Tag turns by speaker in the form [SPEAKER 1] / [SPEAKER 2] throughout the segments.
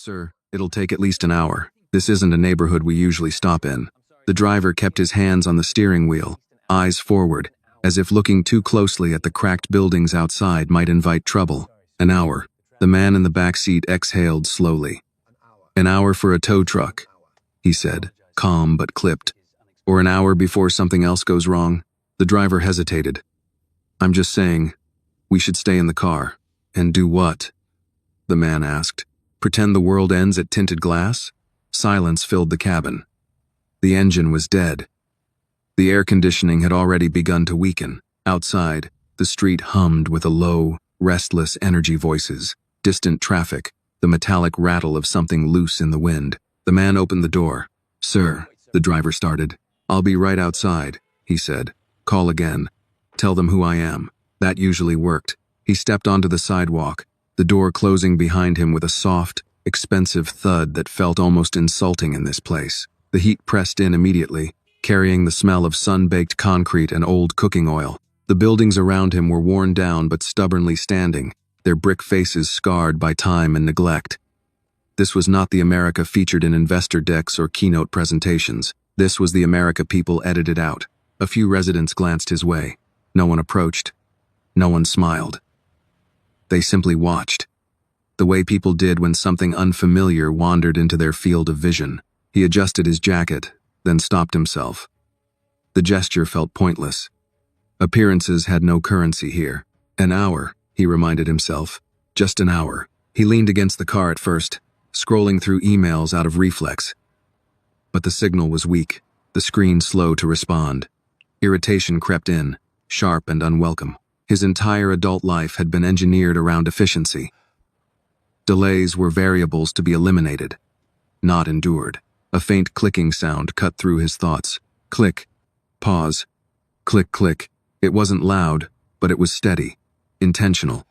[SPEAKER 1] Sir, it'll take at least an hour. This isn't a neighborhood we usually stop in. The driver kept his hands on the steering wheel, eyes forward, as if looking too closely at the cracked buildings outside might invite trouble. An hour. The man in the back seat exhaled slowly. An hour for a tow truck, he said, calm but clipped. Or an hour before something else goes wrong. The driver hesitated. I'm just saying, we should stay in the car. And do what? The man asked. Pretend the world ends at tinted glass? Silence filled the cabin. The engine was dead. The air conditioning had already begun to weaken. Outside, the street hummed with a low, restless energy voices, distant traffic, the metallic rattle of something loose in the wind. The man opened the door. Sir, the driver started. I'll be right outside, he said. Call again. Tell them who I am. That usually worked. He stepped onto the sidewalk, the door closing behind him with a soft, expensive thud that felt almost insulting in this place. The heat pressed in immediately, carrying the smell of sun-baked concrete and old cooking oil. The buildings around him were worn down but stubbornly standing, their brick faces scarred by time and neglect. This was not the America featured in investor decks or keynote presentations. This was the America people edited out. A few residents glanced his way. No one approached. No one smiled. They simply watched. The way people did when something unfamiliar wandered into their field of vision. He adjusted his jacket, then stopped himself. The gesture felt pointless. Appearances had no currency here. An hour, he reminded himself. Just an hour. He leaned against the car at first, scrolling through emails out of reflex. But the signal was weak, the screen slow to respond. Irritation crept in, sharp and unwelcome. His entire adult life had been engineered around efficiency. Delays were variables to be eliminated, not endured. A faint clicking sound cut through his thoughts. Click. Pause. Click, click. It wasn't loud, but it was steady, intentional.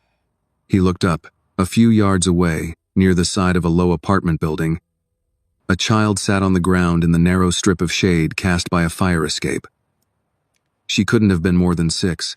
[SPEAKER 1] He looked up. A few yards away, near the side of a low apartment building, a child sat on the ground in the narrow strip of shade cast by a fire escape. She couldn't have been more than 6.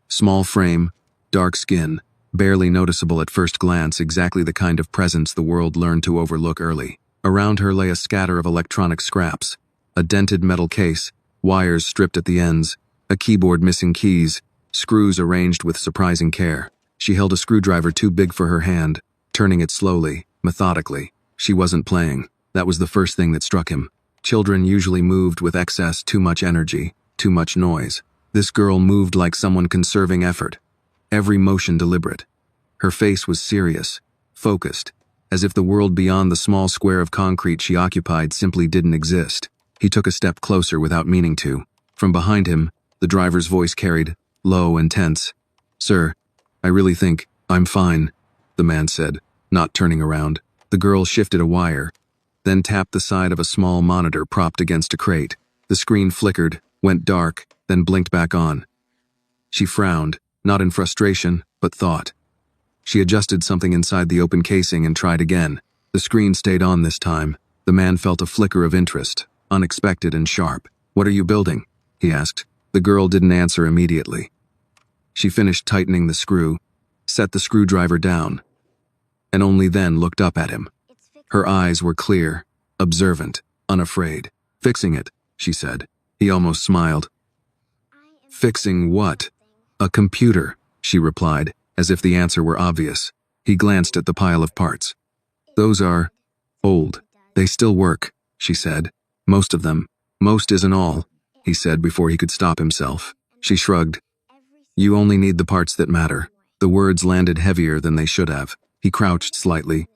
[SPEAKER 1] Small frame, dark skin, barely noticeable at first glance, exactly the kind of presence the world learned to overlook early. Around her lay a scatter of electronic scraps, a dented metal case, wires stripped at the ends, a keyboard missing keys, screws arranged with surprising care. She held a screwdriver too big for her hand, turning it slowly, methodically. She wasn't playing. That was the first thing that struck him. Children usually moved with excess, too much energy, too much noise. This girl moved like someone conserving effort. Every motion deliberate. Her face was serious, focused, as if the world beyond the small square of concrete she occupied simply didn't exist. He took a step closer without meaning to. From behind him, the driver's voice carried, low and tense. Sir, I really think I'm fine, the man said, not turning around. The girl shifted a wire, then tapped the side of a small monitor propped against a crate. The screen flickered, went dark, then blinked back on. She frowned, not in frustration, but thought. She adjusted something inside the open casing and tried again. The screen stayed on this time. The man felt a flicker of interest, unexpected and sharp. What are you building? He asked. The girl didn't answer immediately. She finished tightening the screw, set the screwdriver down, and only then looked up at him. Her eyes were clear, observant, unafraid. Fixing it, she said. He almost smiled. Fixing what? A computer, she replied, as if the answer were obvious. He glanced at the pile of parts. Those are old. They still work, she said. Most of them. Most isn't all, he said before he could stop himself. She shrugged. You only need the parts that matter. The words landed heavier than they should have. He crouched slightly,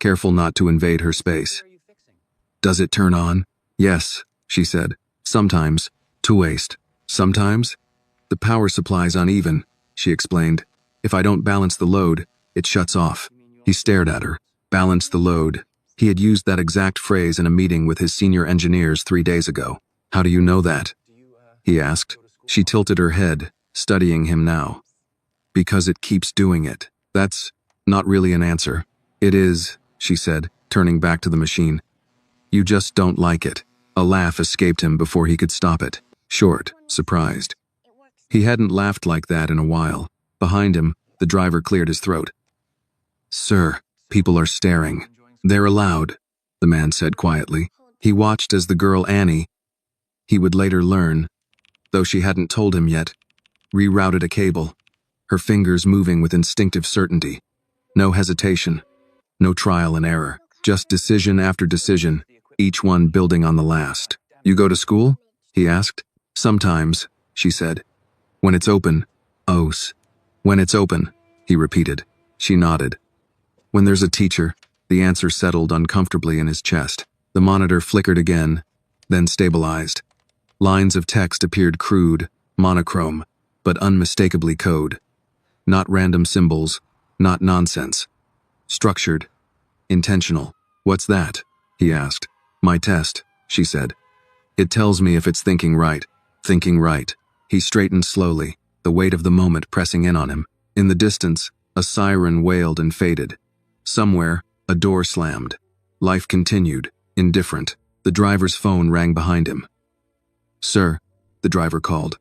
[SPEAKER 1] careful not to invade her space. Does it turn on? Yes, she said. Sometimes. To waste. Sometimes? The power supply's uneven, she explained. If I don't balance the load, it shuts off. He stared at her. Balance the load. He had used that exact phrase in a meeting with his senior engineers 3 days ago. How do you know that? He asked. She tilted her head, studying him now. Because it keeps doing it. That's not really an answer. It is, she said, turning back to the machine. You just don't like it. A laugh escaped him before he could stop it. Short, surprised. He hadn't laughed like that in a while. Behind him, the driver cleared his throat. Sir, people are staring. They're allowed, the man said quietly. He watched as the girl Annie, he would later learn, though she hadn't told him yet, rerouted a cable, her fingers moving with instinctive certainty. No hesitation, no trial and error, just decision after decision, each one building on the last. You go to school? He asked. Sometimes, she said. When it's open. When it's open, he repeated. She nodded. When there's a teacher, the answer settled uncomfortably in his chest. The monitor flickered again, then stabilized. Lines of text appeared crude, monochrome, but unmistakably code. Not random symbols, not nonsense. Structured, intentional. What's that? He asked. My test, she said. It tells me if it's thinking right. Thinking right. He straightened slowly, the weight of the moment pressing in on him. In the distance, a siren wailed and faded. Somewhere, a door slammed. Life continued, indifferent. The driver's phone rang behind him. Sir, the driver called.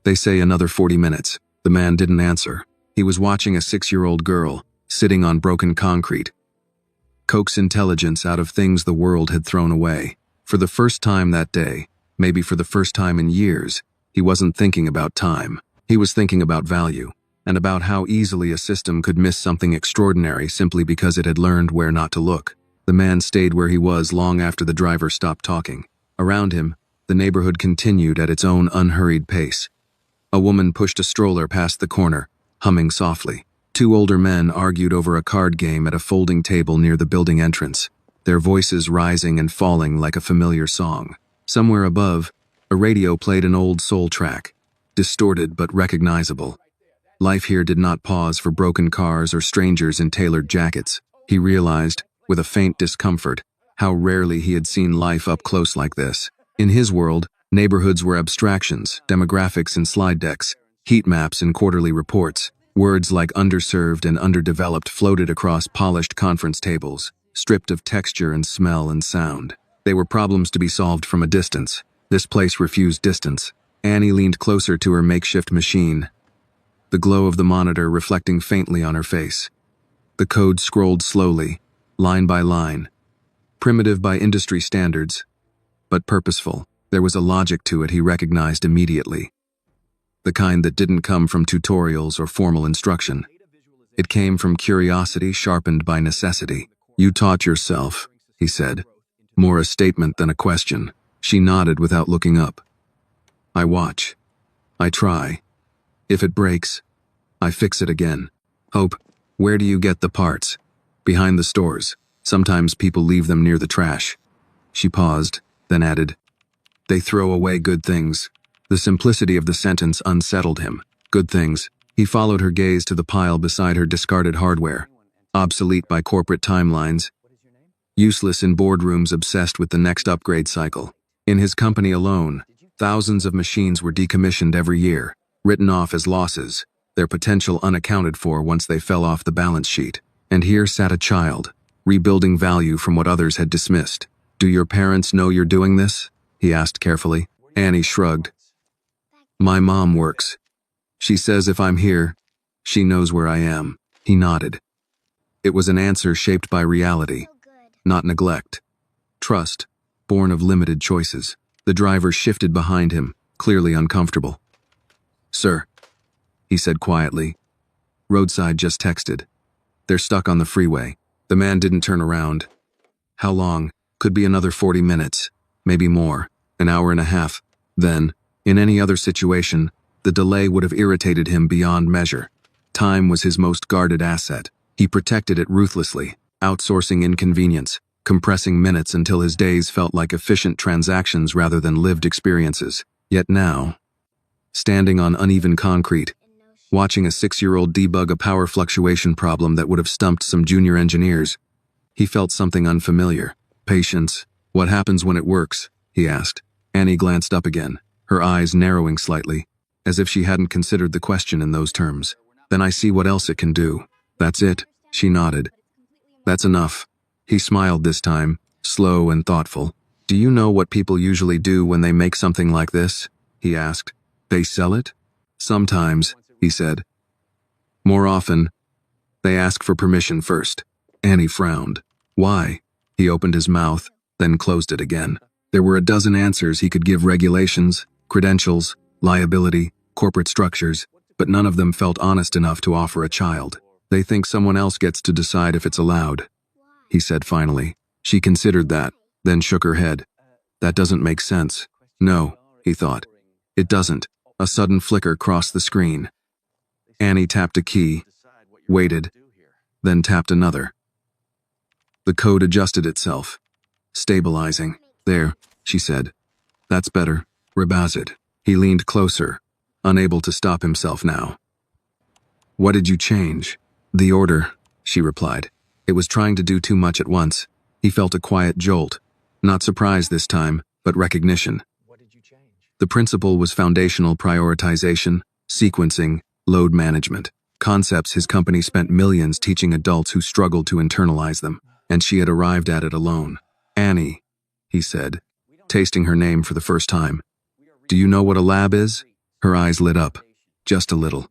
[SPEAKER 1] They say another 40 minutes. The man didn't answer. He was watching a 6-year-old girl, sitting on broken concrete. Coax intelligence out of things the world had thrown away. For the first time that day, maybe for the first time in years, he wasn't thinking about time. He was thinking about value, and about how easily a system could miss something extraordinary simply because it had learned where not to look. The man stayed where he was long after the driver stopped talking. Around him, the neighborhood continued at its own unhurried pace. A woman pushed a stroller past the corner, humming softly. 2 older men argued over a card game at a folding table near the building entrance, their voices rising and falling like a familiar song. Somewhere above, a radio played an old soul track, distorted but recognizable. Life here did not pause for broken cars or strangers in tailored jackets. He realized, with a faint discomfort, how rarely he had seen life up close like this. In his world, neighborhoods were abstractions, demographics in slide decks, heat maps in quarterly reports. Words like underserved and underdeveloped floated across polished conference tables, stripped of texture and smell and sound. They were problems to be solved from a distance. This place refused distance. Annie leaned closer to her makeshift machine, the glow of the monitor reflecting faintly on her face. The code scrolled slowly, line by line. Primitive by industry standards, but purposeful. There was a logic to it he recognized immediately. The kind that didn't come from tutorials or formal instruction. It came from curiosity sharpened by necessity. You taught yourself, he said. More a statement than a question. She nodded without looking up. I watch. I try. If it breaks, I fix it again. Hope, where do you get the parts? Behind the stores. Sometimes people leave them near the trash. She paused, then added, They throw away good things. The simplicity of the sentence unsettled him. Good things. He followed her gaze to the pile beside her discarded hardware. Obsolete by corporate timelines. Useless in boardrooms obsessed with the next upgrade cycle. In his company alone, thousands of machines were decommissioned every year, written off as losses, their potential unaccounted for once they fell off the balance sheet. And here sat a child, rebuilding value from what others had dismissed. Do your parents know you're doing this? He asked carefully. Annie shrugged. My mom works. She says if I'm here, she knows where I am. He nodded. It was an answer shaped by reality, not neglect. Trust, born of limited choices. The driver shifted behind him, clearly uncomfortable. Sir, he said quietly. Roadside just texted. They're stuck on the freeway. The man didn't turn around. How long? Could be another 40 minutes, maybe more, an hour and a half. Then, in any other situation, the delay would have irritated him beyond measure. Time was his most guarded asset. He protected it ruthlessly, outsourcing inconvenience, compressing minutes until his days felt like efficient transactions rather than lived experiences. Yet now, standing on uneven concrete, watching a 6-year-old debug a power fluctuation problem that would have stumped some junior engineers, he felt something unfamiliar. Patience. What happens when it works? He asked. Annie glanced up again, her eyes narrowing slightly, as if she hadn't considered the question in those terms. Then I see what else it can do. That's it, she nodded. That's enough. He smiled this time, slow and thoughtful. Do you know what people usually do when they make something like this? He asked. They sell it? Sometimes, he said. More often, they ask for permission first. Annie frowned. Why? He opened his mouth, then closed it again. There were a dozen answers he could give: regulations, credentials, liability, corporate structures, but none of them felt honest enough to offer a child. They think someone else gets to decide if it's allowed, he said finally. She considered that, then shook her head. That doesn't make sense. No, he thought. It doesn't. A sudden flicker crossed the screen. Annie tapped a key, waited, then tapped another. The code adjusted itself, stabilizing. There, she said. That's better. Rebaz it. He leaned closer, unable to stop himself now. What did you change? The order, she replied. It was trying to do too much at once. He felt a quiet jolt. Not surprise this time, but recognition.
[SPEAKER 2] What did you change?
[SPEAKER 1] The principle was foundational prioritization, sequencing, load management. Concepts his company spent millions teaching adults who struggled to internalize them, and she had arrived at it alone. Annie, he said, tasting her name for the first time. Do you know what a lab is? Her eyes lit up, just a little.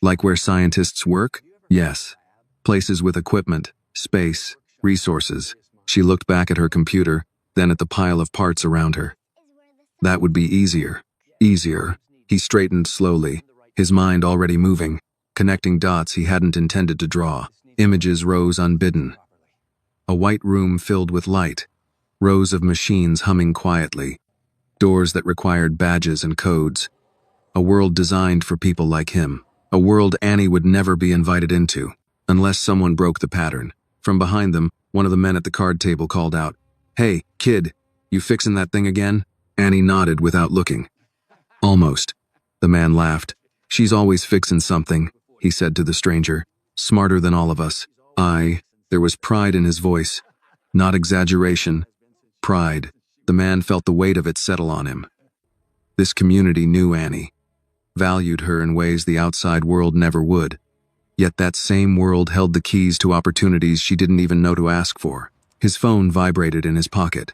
[SPEAKER 1] Like where scientists work? Yes. Places with equipment, space, resources. She looked back at her computer, then at the pile of parts around her. That would be easier. Easier. He straightened slowly, his mind already moving, connecting dots he hadn't intended to draw. Images rose unbidden. A white room filled with light, rows of machines humming quietly, doors that required badges and codes. A world designed for people like him. A world Annie would never be invited into, unless someone broke the pattern. From behind them, one of the men at the card table called out, Hey, kid, you fixin' that thing again? Annie nodded without looking. Almost. The man laughed. She's always fixin' something, he said to the stranger. Smarter than all of us. There was pride in his voice. Not exaggeration. Pride. The man felt the weight of it settle on him. This community knew Annie, valued her in ways the outside world never would. Yet that same world held the keys to opportunities she didn't even know to ask for. His phone vibrated in his pocket.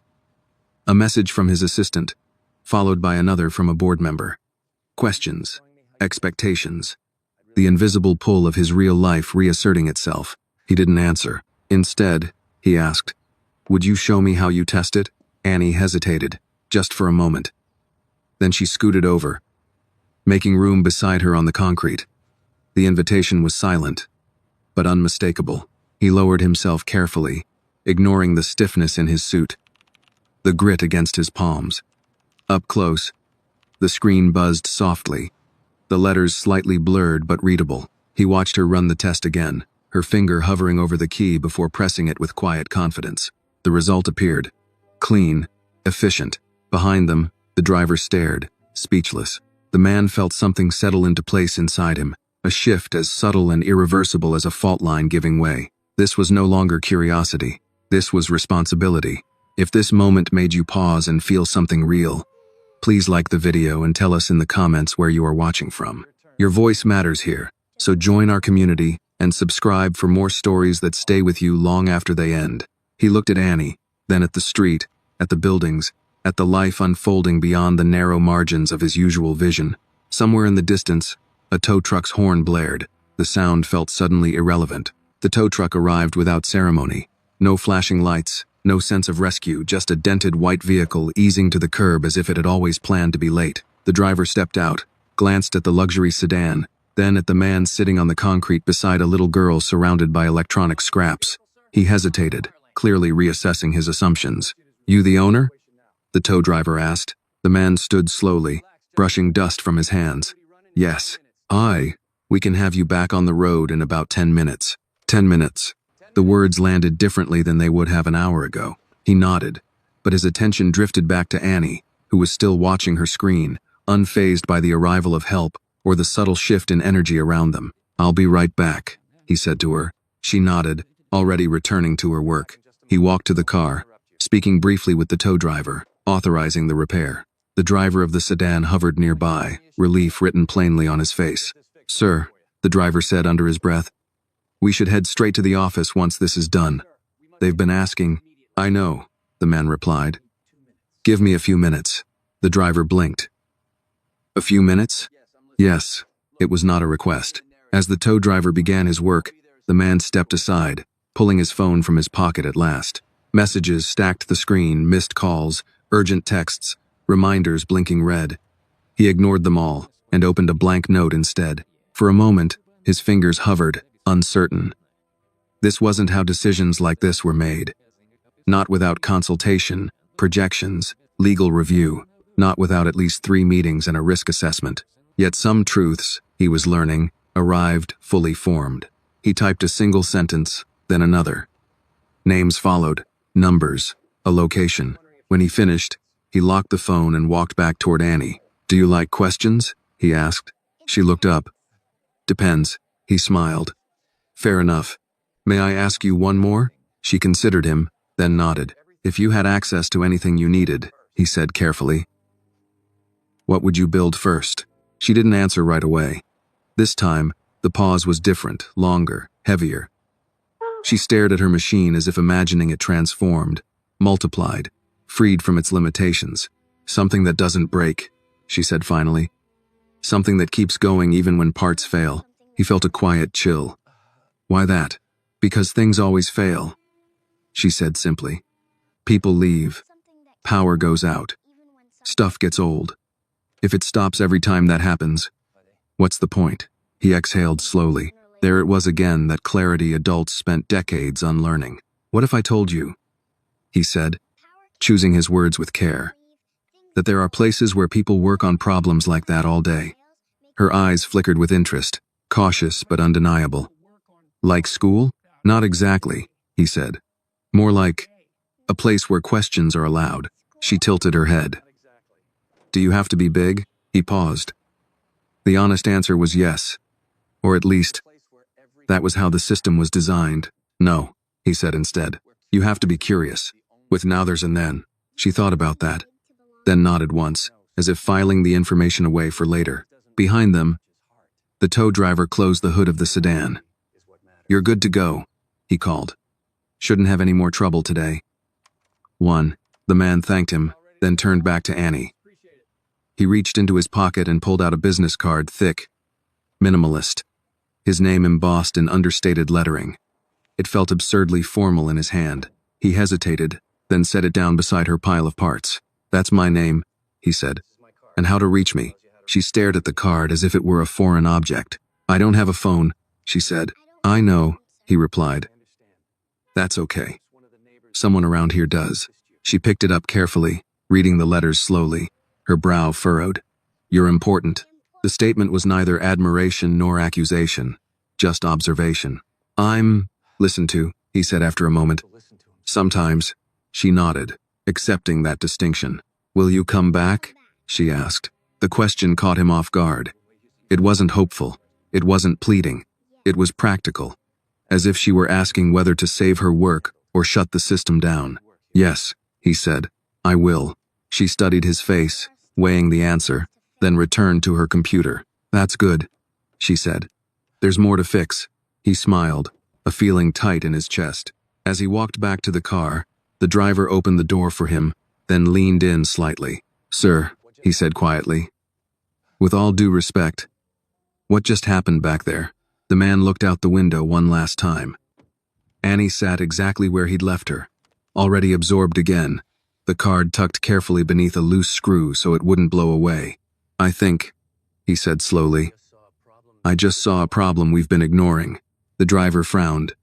[SPEAKER 1] A message from his assistant, followed by another from a board member. Questions, expectations, the invisible pull of his real life reasserting itself. He didn't answer. Instead, he asked, Would you show me how you test it? Annie hesitated, just for a moment. Then she scooted over, making room beside her on the concrete. The invitation was silent, but unmistakable. He lowered himself carefully, ignoring the stiffness in his suit, the grit against his palms. Up close, the screen buzzed softly, the letters slightly blurred but readable. He watched her run the test again, her finger hovering over the key before pressing it with quiet confidence. The result appeared. Clean, efficient. Behind them, the driver stared, speechless. The man felt something settle into place inside him, a shift as subtle and irreversible as a fault line giving way. This was no longer curiosity. This was responsibility. If this moment made you pause and feel something real, please like the video and tell us in the comments where you are watching from. Your voice matters here, so join our community and subscribe for more stories that stay with you long after they end. He looked at Annie, then at the street, at the buildings, at the life unfolding beyond the narrow margins of his usual vision. Somewhere in the distance, a tow truck's horn blared. The sound felt suddenly irrelevant. The tow truck arrived without ceremony. No flashing lights, no sense of rescue, just a dented white vehicle easing to the curb as if it had always planned to be late. The driver stepped out, glanced at the luxury sedan, then at the man sitting on the concrete beside a little girl surrounded by electronic scraps. He hesitated, clearly reassessing his assumptions. You the owner? The tow driver asked. The man stood slowly, brushing dust from his hands. Yes. We can have you back on the road in about 10 minutes. 10 minutes. The words landed differently than they would have an hour ago. He nodded, but his attention drifted back to Annie, who was still watching her screen, unfazed by the arrival of help or the subtle shift in energy around them. I'll be right back, he said to her. She nodded, already returning to her work. He walked to the car, speaking briefly with the tow driver, authorizing the repair. The driver of the sedan hovered nearby, relief written plainly on his face. Sir, the driver said under his breath, we should head straight to the office once this is done. They've been asking. I know, the man replied. Give me a few minutes. The driver blinked. A few minutes? Yes, it was not a request. As the tow driver began his work, the man stepped aside, pulling his phone from his pocket at last. Messages stacked the screen, missed calls, urgent texts, reminders blinking red. He ignored them all and opened a blank note instead. For a moment, his fingers hovered, uncertain. This wasn't how decisions like this were made. Not without consultation, projections, legal review, not without at least 3 meetings and a risk assessment. Yet some truths, he was learning, arrived fully formed. He typed a single sentence, then another. Names followed, numbers, a location. When he finished, he locked the phone and walked back toward Annie. "Do you like questions?" he asked. She looked up. "Depends," he smiled. "Fair enough. May I ask you one more?" She considered him, then nodded. "If you had access to anything you needed," he said carefully, "what would you build first?" She didn't answer right away. This time, the pause was different, longer, heavier. She stared at her machine as if imagining it transformed, multiplied, freed from its limitations. "Something that doesn't break," she said finally. "Something that keeps going even when parts fail." He felt a quiet chill. "Why that?" "Because things always fail," she said simply. "People leave. Power goes out. Stuff gets old. If it stops every time that happens, what's the point?" He exhaled slowly. There it was again, that clarity adults spent decades unlearning. "What if I told you," he said, choosing his words with care, "that there are places where people work on problems like that all day?" Her eyes flickered with interest, cautious but undeniable. "Like school?" "Not exactly," he said. "More like a place where questions are allowed." She tilted her head. "Do you have to be big?" He paused. The honest answer was yes. Or at least, that was how the system was designed. "No," he said instead. "You have to be curious. With neithers and then." She thought about that, then nodded once, as if filing the information away for later. Behind them, the tow driver closed the hood of the sedan. "You're good to go," he called. "Shouldn't have any more trouble today." "One." The man thanked him, then turned back to Annie. He reached into his pocket and pulled out a business card, thick, minimalist, his name embossed in understated lettering. It felt absurdly formal in his hand. He hesitated, then set it down beside her pile of parts. "That's my name," he said. "And how to reach me." She stared at the card as if it were a foreign object. "I don't have a phone," she said. "I know," he replied. "That's okay. Someone around here does." She picked it up carefully, reading the letters slowly, her brow furrowed. "You're important." The statement was neither admiration nor accusation, just observation. Listen to," he said after a moment. "Sometimes." She nodded, accepting that distinction. "Will you come back?" she asked. The question caught him off guard. It wasn't hopeful. It wasn't pleading. It was practical, as if she were asking whether to save her work or shut the system down. "Yes," he said. "I will." She studied his face, weighing the answer, then returned to her computer. "That's good," she said. "There's more to fix." He smiled, a feeling tight in his chest. As he walked back to the car, the driver opened the door for him, then leaned in slightly. "Sir," he said quietly, "with all due respect, what just happened back there?" The man looked out the window one last time. Annie sat exactly where he'd left her, already absorbed again, the card tucked carefully beneath a loose screw so it wouldn't blow away. "I think," he said slowly, "I just saw a problem we've been ignoring." The driver frowned.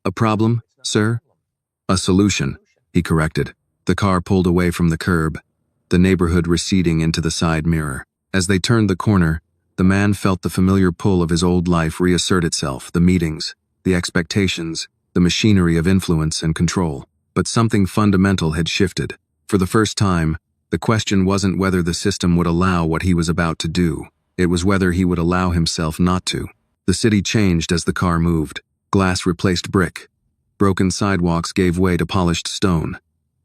[SPEAKER 1] "A problem, sir?" "A solution," he corrected. The car pulled away from the curb, the neighborhood receding into the side mirror. As they turned the corner, the man felt the familiar pull of his old life reassert itself, the meetings, the expectations, the machinery of influence and control. But something fundamental had shifted. For the first time, the question wasn't whether the system would allow what he was about to do. It was whether he would allow himself not to. The city changed as the car moved. Glass replaced brick. Broken sidewalks gave way to polished stone.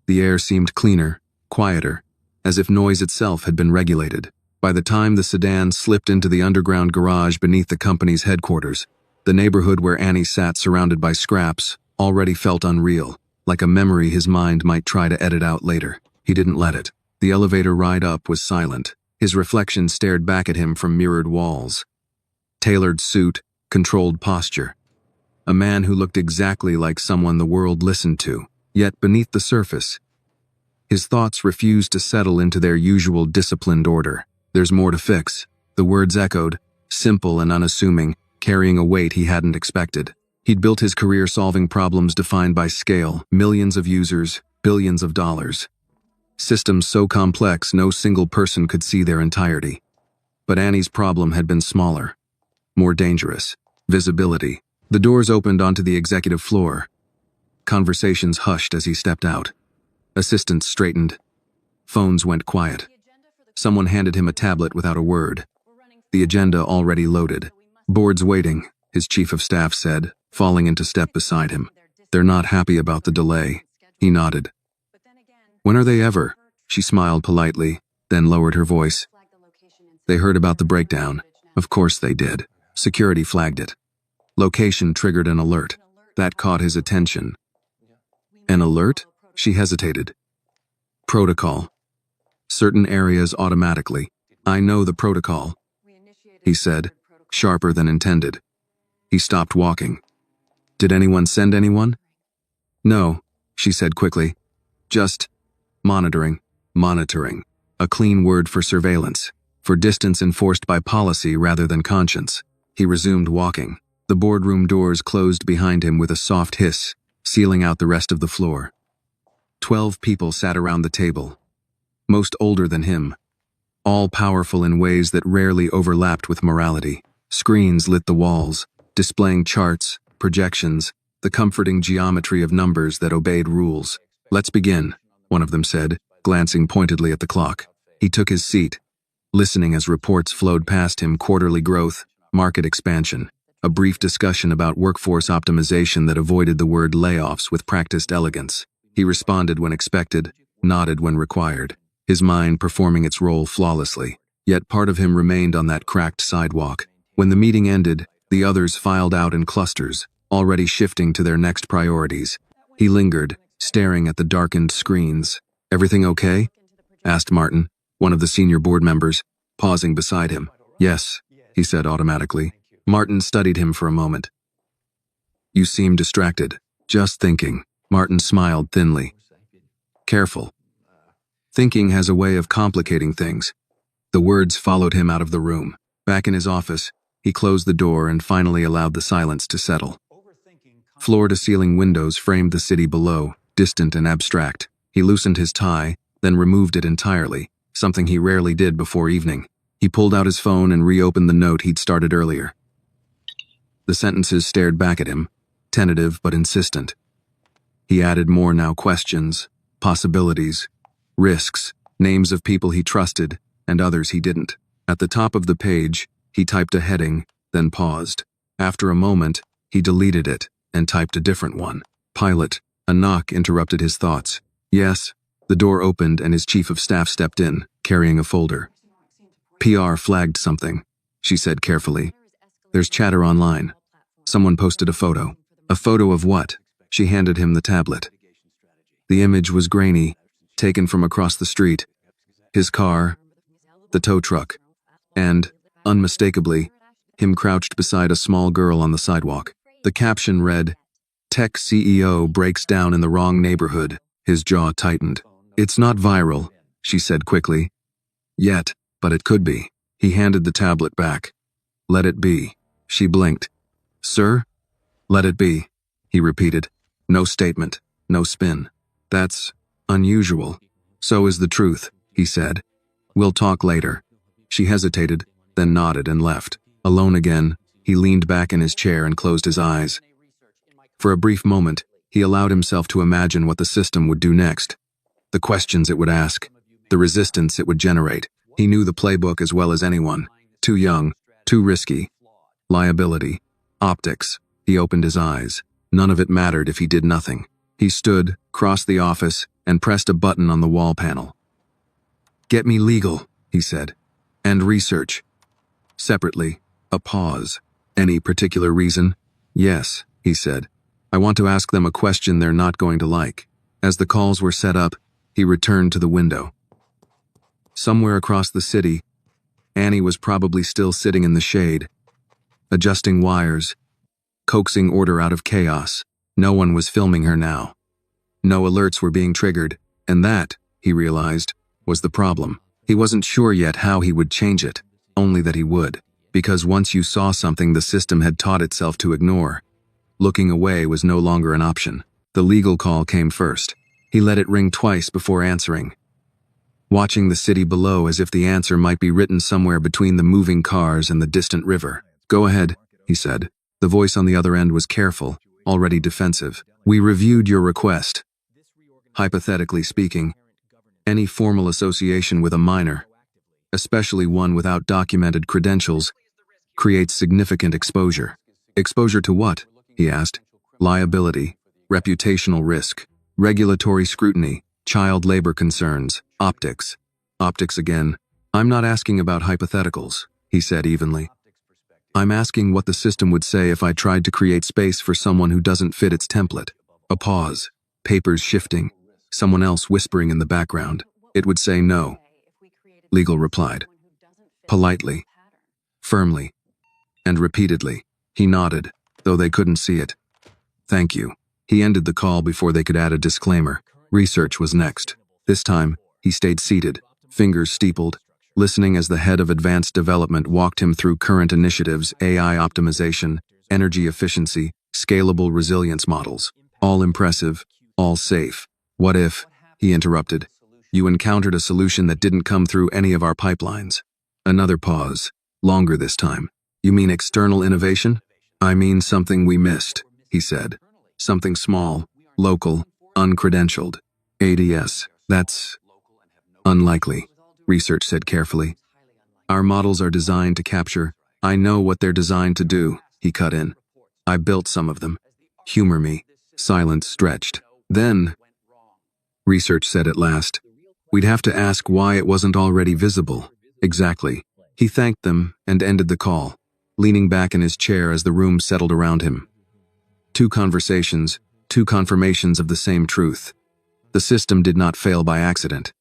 [SPEAKER 1] The air seemed cleaner, quieter, as if noise itself had been regulated. By the time the sedan slipped into the underground garage beneath the company's headquarters, the neighborhood where Annie sat surrounded by scraps already felt unreal, like a memory his mind might try to edit out later. He didn't let it. The elevator ride up was silent. His reflection stared back at him from mirrored walls. Tailored suit, controlled posture. A man who looked exactly like someone the world listened to. Yet beneath the surface, his thoughts refused to settle into their usual disciplined order. There's more to fix. The words echoed, simple and unassuming, carrying a weight he hadn't expected. He'd built his career solving problems defined by scale, millions of users, billions of dollars. Systems so complex no single person could see their entirety. But Annie's problem had been smaller, more dangerous. Visibility. The doors opened onto the executive floor. Conversations hushed as he stepped out. Assistants straightened. Phones went quiet. Someone handed him a tablet without a word. The agenda already loaded. Board's waiting, his chief of staff said, falling into step beside him. They're not happy about the delay. He nodded. When are they ever? She smiled politely, then lowered her voice. They heard about the breakdown. Of course they did. Security flagged it. Location triggered an alert. That caught his attention. An alert? She hesitated. Protocol. Certain areas automatically. I know the protocol, he said, sharper than intended. He stopped walking. Did anyone send anyone? No, she said quickly. Just monitoring. Monitoring. A clean word for surveillance, for distance enforced by policy rather than conscience. He resumed walking. The boardroom doors closed behind him with a soft hiss, sealing out the rest of the floor. 12 people sat around the table, most older than him, all powerful in ways that rarely overlapped with morality. Screens lit the walls, displaying charts, projections, the comforting geometry of numbers that obeyed rules. Let's begin, one of them said, glancing pointedly at the clock. He took his seat, listening as reports flowed past him: quarterly growth, market expansion, a brief discussion about workforce optimization that avoided the word layoffs with practiced elegance. He responded when expected, nodded when required, his mind performing its role flawlessly. Yet part of him remained on that cracked sidewalk. When the meeting ended, the others filed out in clusters, already shifting to their next priorities. He lingered, staring at the darkened screens. Everything okay? Asked Martin, one of the senior board members, pausing beside him. Yes, he said automatically. Martin studied him for a moment. You seem distracted. Just thinking. Martin smiled thinly. Careful. Thinking has a way of complicating things. The words followed him out of the room. Back in his office, he closed the door and finally allowed the silence to settle. Floor-to-ceiling windows framed the city below, distant and abstract. He loosened his tie, then removed it entirely, something he rarely did before evening. He pulled out his phone and reopened the note he'd started earlier. The sentences stared back at him, tentative but insistent. He added more now: questions, possibilities, risks, names of people he trusted and others he didn't. At the top of the page, he typed a heading, then paused. After a moment, he deleted it and typed a different one. Pilot. A knock interrupted his thoughts. Yes. The door opened and his chief of staff stepped in, carrying a folder. PR flagged something, she said carefully. There's chatter online. Someone posted a photo. A photo of what? She handed him the tablet. The image was grainy, taken from across the street. His car, the tow truck, and, unmistakably, him crouched beside a small girl on the sidewalk. The caption read, Tech CEO breaks down in the wrong neighborhood. His jaw tightened. It's not viral, she said quickly. Yet, but it could be. He handed the tablet back. Let it be. She blinked. Sir? Let it be, he repeated. No statement, no spin. That's unusual. So is the truth, he said. We'll talk later. She hesitated, then nodded and left. Alone again, he leaned back in his chair and closed his eyes. For a brief moment, he allowed himself to imagine what the system would do next. The questions it would ask, the resistance it would generate. He knew the playbook as well as anyone. Too young, too risky. Liability. Optics. He opened his eyes. None of it mattered if he did nothing. He stood, crossed the office, and pressed a button on the wall panel. Get me legal, he said. And research. Separately, a pause. Any particular reason? Yes, he said. I want to ask them a question they're not going to like. As the calls were set up, he returned to the window. Somewhere across the city, Annie was probably still sitting in the shade, adjusting wires, coaxing order out of chaos. No one was filming her now. No alerts were being triggered, and that, he realized, was the problem. He wasn't sure yet how he would change it, only that he would, because once you saw something the system had taught itself to ignore, looking away was no longer an option. The legal call came first. He let it ring twice before answering, watching the city below as if the answer might be written somewhere between the moving cars and the distant river. "Go ahead," he said. The voice on the other end was careful, already defensive. "We reviewed your request. Hypothetically speaking, any formal association with a minor, especially one without documented credentials, creates significant exposure." "Exposure to what?" he asked. "Liability, reputational risk, regulatory scrutiny, child labor concerns, optics." "Optics again. I'm not asking about hypotheticals," he said evenly. "I'm asking what the system would say if I tried to create space for someone who doesn't fit its template." A pause, papers shifting, someone else whispering in the background. "It would say no," Legal replied. Politely, firmly, and repeatedly. He nodded, though they couldn't see it. "Thank you." He ended the call before they could add a disclaimer. Research was next. This time, he stayed seated, fingers steepled, listening as the head of advanced development walked him through current initiatives, AI optimization, energy efficiency, scalable resilience models. All impressive, all safe. "What if," he interrupted, "you encountered a solution that didn't come through any of our pipelines?" Another pause, longer this time. "You mean external innovation?" "I mean something we missed," he said. "Something small, local, uncredentialed. ADS, that's unlikely," research said carefully. "Our models are designed to capture. I know what they're designed to do," he cut in. "I built some of them. Humor me." Silence stretched. "Then," research said at last, "we'd have to ask why it wasn't already visible." "Exactly." He thanked them and ended the call, leaning back in his chair as the room settled around him. Two conversations, two confirmations of the same truth. The system did not fail by accident.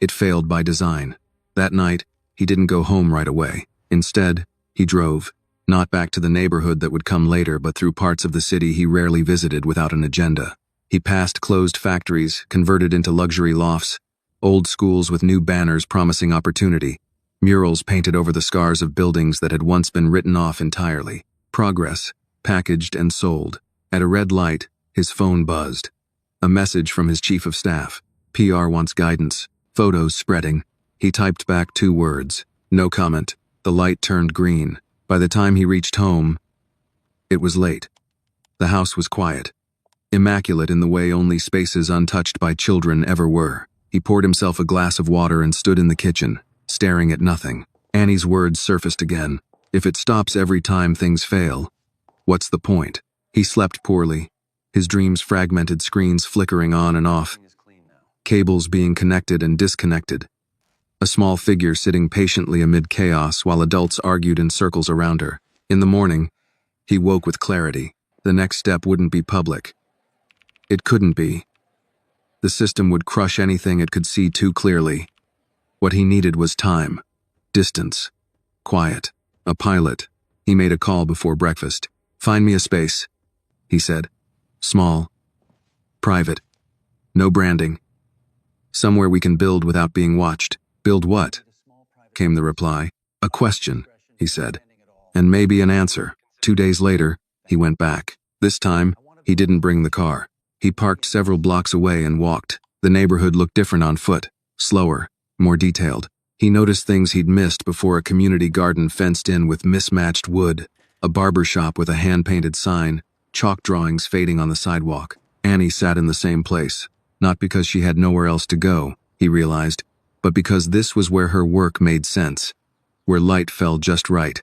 [SPEAKER 1] It failed by design. That night, he didn't go home right away. Instead, he drove, not back to the neighborhood that would come later, but through parts of the city he rarely visited without an agenda. He passed closed factories, converted into luxury lofts, old schools with new banners promising opportunity, murals painted over the scars of buildings that had once been written off entirely. Progress, packaged and sold. At a red light, his phone buzzed. A message from his chief of staff. "PR wants guidance." Photos spreading. He typed back 2 words. No comment. The light turned green. By the time he reached home, it was late. The house was quiet, immaculate in the way only spaces untouched by children ever were. He poured himself a glass of water and stood in the kitchen, staring at nothing. Annie's words surfaced again. "If it stops every time things fail, what's the point?" He slept poorly, his dreams fragmented, screens flickering on and off, cables being connected and disconnected. A small figure sitting patiently amid chaos while adults argued in circles around her. In the morning, he woke with clarity. The next step wouldn't be public. It couldn't be. The system would crush anything it could see too clearly. What he needed was time, distance, quiet, a pilot. He made a call before breakfast. "Find me a space," he said. "Small, private, no branding. Somewhere we can build without being watched." "Build what?" came the reply. "A question," he said, "and maybe an answer." 2 days later, he went back. This time, he didn't bring the car. He parked several blocks away and walked. The neighborhood looked different on foot, slower, more detailed. He noticed things he'd missed before: a community garden fenced in with mismatched wood, a barber shop with a hand-painted sign, chalk drawings fading on the sidewalk. Annie sat in the same place, not because she had nowhere else to go, he realized, but because this was where her work made sense, where light fell just right,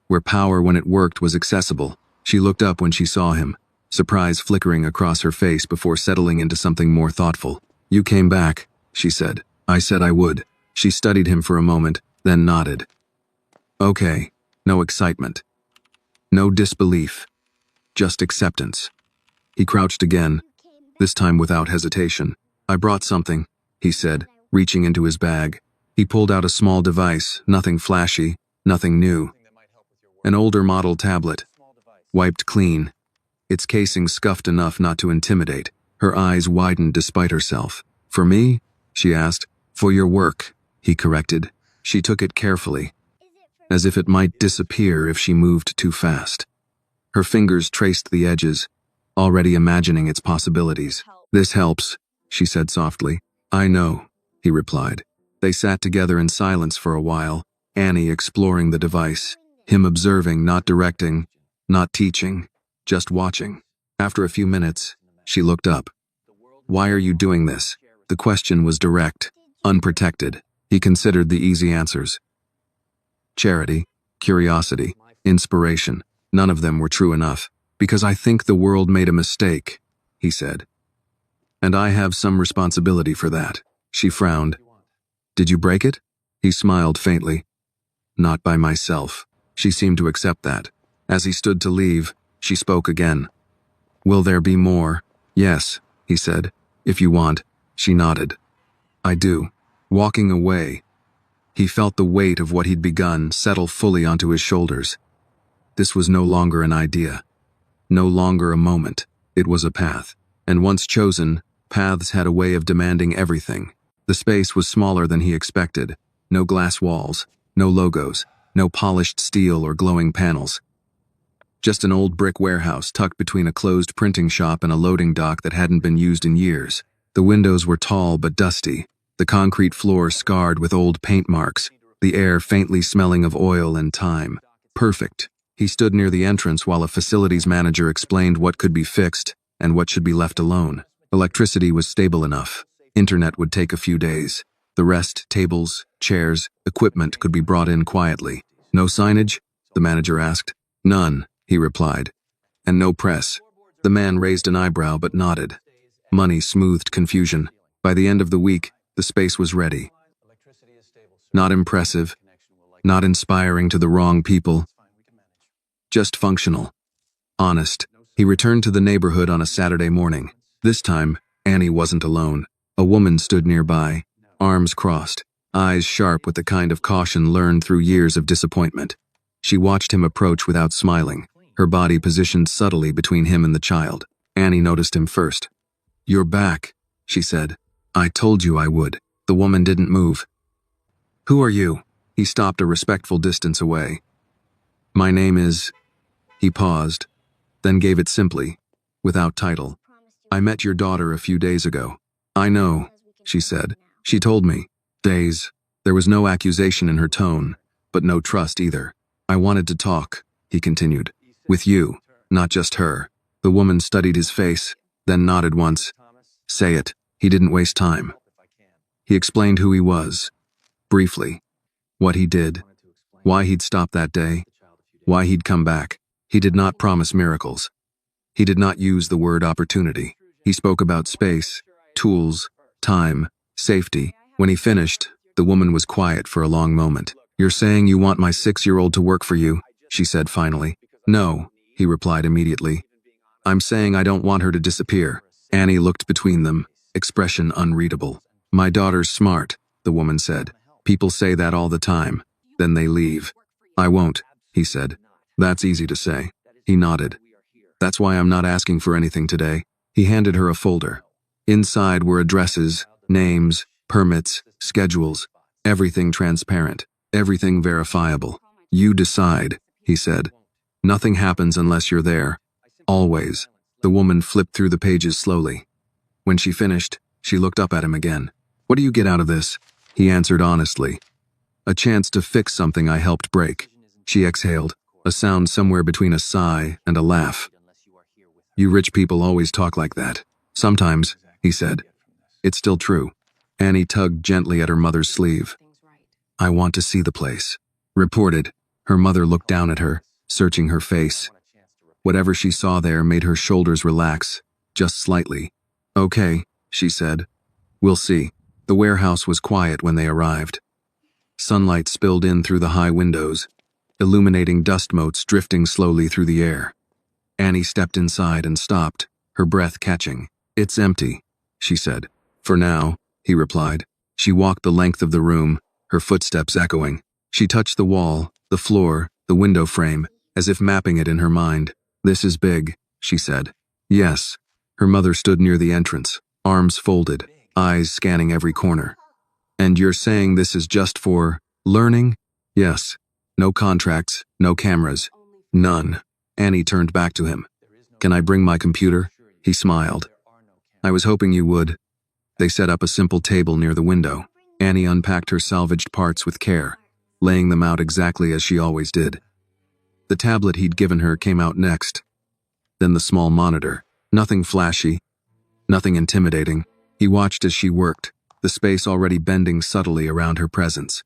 [SPEAKER 1] where power when it worked was accessible. She looked up when she saw him, surprise flickering across her face before settling into something more thoughtful. "You came back," she said. "I said I would." She studied him for a moment, then nodded. "Okay." No excitement. No disbelief. Just acceptance. He crouched again, this time without hesitation. "I brought something," he said, reaching into his bag. He pulled out a small device, nothing flashy, nothing new. An older model tablet, wiped clean, its casing scuffed enough not to intimidate. Her eyes widened despite herself. For me? She asked. For your work, he corrected. She took it carefully, as if it might disappear if she moved too fast. Her fingers traced the edges, already imagining its possibilities. This helps, she said softly. I know, he replied. They sat together in silence for a while, Annie exploring the device, him observing, not directing, not teaching, just watching. After a few minutes, she looked up. Why are you doing this? The question was direct, unprotected. He considered the easy answers. Charity, curiosity, inspiration. None of them were true enough. Because I think the world made a mistake, he said. And I have some responsibility for that. She frowned. Did you break it? He smiled faintly. Not by myself. She seemed to accept that. As he stood to leave, she spoke again. Will there be more? Yes, he said. If you want. She nodded. I do. Walking away, he felt the weight of what he'd begun settle fully onto his shoulders. This was no longer an idea. No longer a moment. It was a path. And once chosen, paths had a way of demanding everything. The space was smaller than he expected. No glass walls, no logos, no polished steel or glowing panels. Just an old brick warehouse tucked between a closed printing shop and a loading dock that hadn't been used in years. The windows were tall but dusty, the concrete floor scarred with old paint marks, the air faintly smelling of oil and time. Perfect. He stood near the entrance while a facilities manager explained what could be fixed and what should be left alone. Electricity was stable enough. Internet would take a few days. The rest, tables, chairs, equipment, could be brought in quietly. No signage? The manager asked. None, he replied. And no press. The man raised an eyebrow but nodded. Money smoothed confusion. By the end of the week, the space was ready. Not impressive, not inspiring to the wrong people, just functional. Honest. He returned to the neighborhood on a Saturday morning. This time, Annie wasn't alone. A woman stood nearby, arms crossed, eyes sharp with the kind of caution learned through years of disappointment. She watched him approach without smiling, her body positioned subtly between him and the child. Annie noticed him first. You're back, she said. I told you I would. The woman didn't move. Who are you? He stopped a respectful distance away. My name is... He paused, then gave it simply, without title. I met your daughter a few days ago. I know, she said. She told me. Days. There was no accusation in her tone, but no trust either. I wanted to talk, he continued. With you, not just her. The woman studied his face, then nodded once. Say it. He didn't waste time. He explained who he was, briefly, what he did, why he'd stopped that day, why he'd come back. He did not promise miracles. He did not use the word opportunity. He spoke about space, tools, time, safety. When he finished, the woman was quiet for a long moment. You're saying you want my 6-year-old to work for you, she said finally. No, he replied immediately. I'm saying I don't want her to disappear. Annie looked between them, expression unreadable. My daughter's smart, the woman said. People say that all the time. Then they leave. I won't, he said. That's easy to say. He nodded. That's why I'm not asking for anything today. He handed her a folder. Inside were addresses, names, permits, schedules, everything transparent, everything verifiable. You decide, he said. Nothing happens unless you're there. Always. The woman flipped through the pages slowly. When she finished, she looked up at him again. What do you get out of this? He answered honestly. A chance to fix something I helped break. She exhaled, a sound somewhere between a sigh and a laugh. You rich people always talk like that. Sometimes, he said. It's still true. Annie tugged gently at her mother's sleeve. I want to see the place. Reported. Her mother looked down at her, searching her face. Whatever she saw there made her shoulders relax, just slightly. Okay, she said. We'll see. The warehouse was quiet when they arrived. Sunlight spilled in through the high windows, illuminating dust motes drifting slowly through the air. Annie stepped inside and stopped, her breath catching. It's empty, she said. For now, he replied. She walked the length of the room, her footsteps echoing. She touched the wall, the floor, the window frame, as if mapping it in her mind. This is big, she said. Yes, Her mother stood near the entrance, arms folded, eyes scanning every corner. "And you're saying this is just for learning?" "Yes. No contracts, no cameras. None." Annie turned back to him. "Can I bring my computer?" He smiled. "I was hoping you would." They set up a simple table near the window. Annie unpacked her salvaged parts with care, laying them out exactly as she always did. The tablet he'd given her came out next. Then the small monitor. Nothing flashy, nothing intimidating. He watched as she worked, the space already bending subtly around her presence.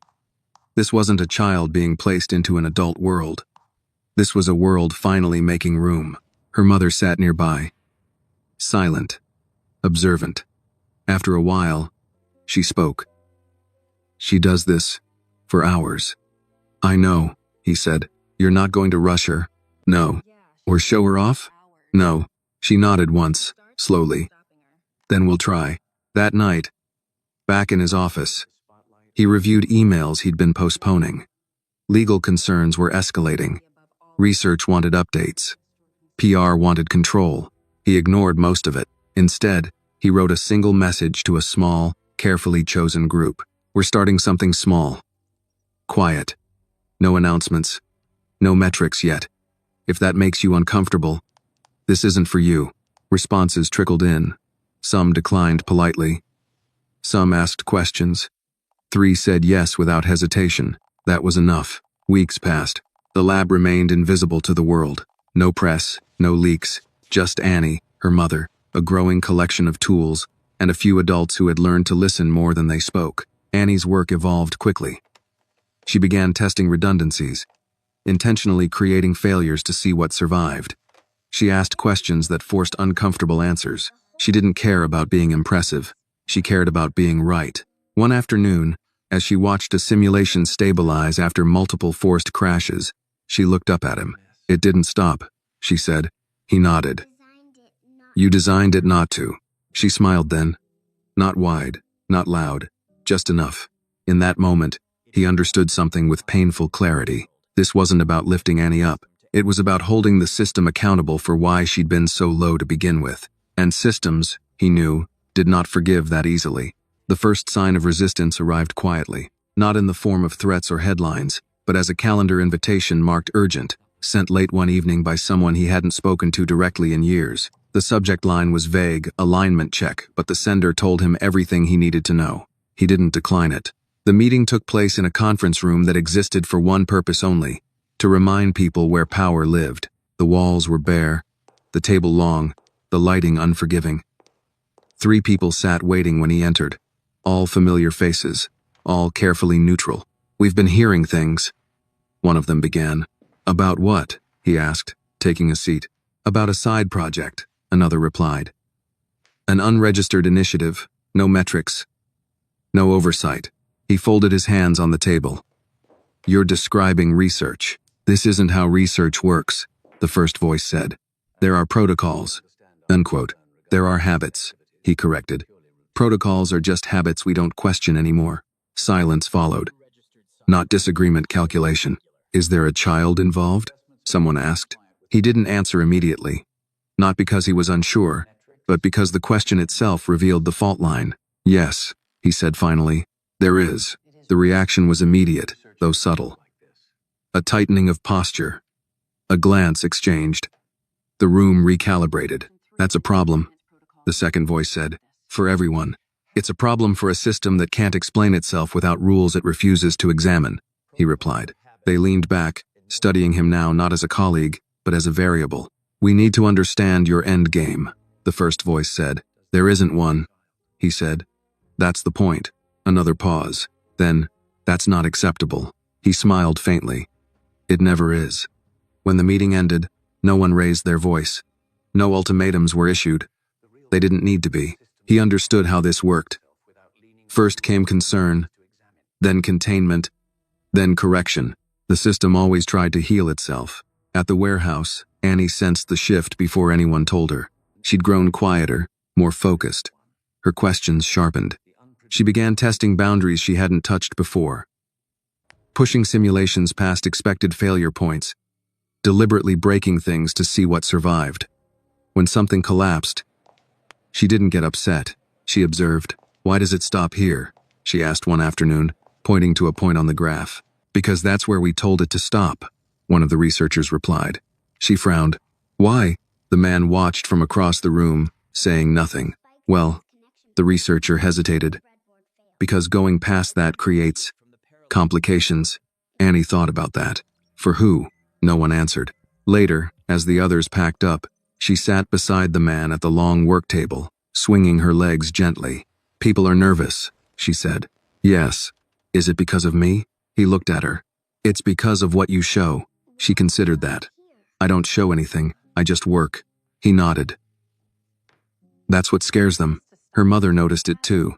[SPEAKER 1] This wasn't a child being placed into an adult world. This was a world finally making room. Her mother sat nearby, silent, observant. After a while, she spoke. "She does this for hours." "I know," he said. "You're not going to rush her?" "No." "Or show her off?" "No." She nodded once, slowly. "Then we'll try." That night, back in his office, he reviewed emails he'd been postponing. Legal concerns were escalating. Research wanted updates. PR wanted control. He ignored most of it. Instead, he wrote a single message to a small, carefully chosen group. "We're starting something small. Quiet. No announcements. No metrics yet. If that makes you uncomfortable, this isn't for you." Responses trickled in. Some declined politely. Some asked questions. 3 said yes without hesitation. That was enough. Weeks passed. The lab remained invisible to the world. No press, no leaks, just Annie, her mother, a growing collection of tools, and a few adults who had learned to listen more than they spoke. Annie's work evolved quickly. She began testing redundancies, intentionally creating failures to see what survived. She asked questions that forced uncomfortable answers. She didn't care about being impressive. She cared about being right. One afternoon, as she watched a simulation stabilize after multiple forced crashes, she looked up at him. "It didn't stop," she said. He nodded. "You designed it not to." She smiled then. Not wide, not loud, just enough. In that moment, he understood something with painful clarity. This wasn't about lifting Annie up. It was about holding the system accountable for why she'd been so low to begin with. And systems, he knew, did not forgive that easily. The first sign of resistance arrived quietly, not in the form of threats or headlines, but as a calendar invitation marked urgent, sent late one evening by someone he hadn't spoken to directly in years. The subject line was vague, alignment check, but the sender told him everything he needed to know. He didn't decline it. The meeting took place in a conference room that existed for one purpose only: to remind people where power lived. The walls were bare, the table long, the lighting unforgiving. 3 people sat waiting when he entered, all familiar faces, all carefully neutral. "We've been hearing things," one of them began. "About what?" he asked, taking a seat. "About a side project," another replied. "An unregistered initiative, no metrics, no oversight." He folded his hands on the table. "You're describing research. This isn't how research works," the first voice said. "There are protocols." Unquote. "There are habits," he corrected. "Protocols are just habits we don't question anymore." Silence followed. Not disagreement, calculation. "Is there a child involved?" someone asked. He didn't answer immediately. Not because he was unsure, but because the question itself revealed the fault line. "Yes," he said finally. "There is." The reaction was immediate, though subtle. A tightening of posture. A glance exchanged. The room recalibrated. "That's a problem," the second voice said. "For everyone. It's a problem for a system that can't explain itself without rules it refuses to examine," he replied. They leaned back, studying him now not as a colleague, but as a variable. "We need to understand your end game," the first voice said. "There isn't one," he said. "That's the point." Another pause. Then, "That's not acceptable." He smiled faintly. "It never is." When the meeting ended, no one raised their voice. No ultimatums were issued. They didn't need to be. He understood how this worked. First came concern, then containment, then correction. The system always tried to heal itself. At the warehouse, Annie sensed the shift before anyone told her. She'd grown quieter, more focused. Her questions sharpened. She began testing boundaries she hadn't touched before. Pushing simulations past expected failure points. Deliberately breaking things to see what survived. When something collapsed, She didn't get upset. She observed. Why does it stop here? She asked one afternoon, pointing to a point on the graph. Because that's where we told it to stop, one of the researchers replied. She frowned. Why? The man watched from across the room, saying nothing. Well, the researcher hesitated. Because going past that creates complications. Annie thought about that. For who? No one answered. Later, as the others packed up, she sat beside the man at the long work table, swinging her legs gently. People are nervous, she said. Yes. Is it because of me? He looked at her. It's because of what you show. She considered that. I don't show anything, I just work. He nodded. That's what scares them. Her mother noticed it too.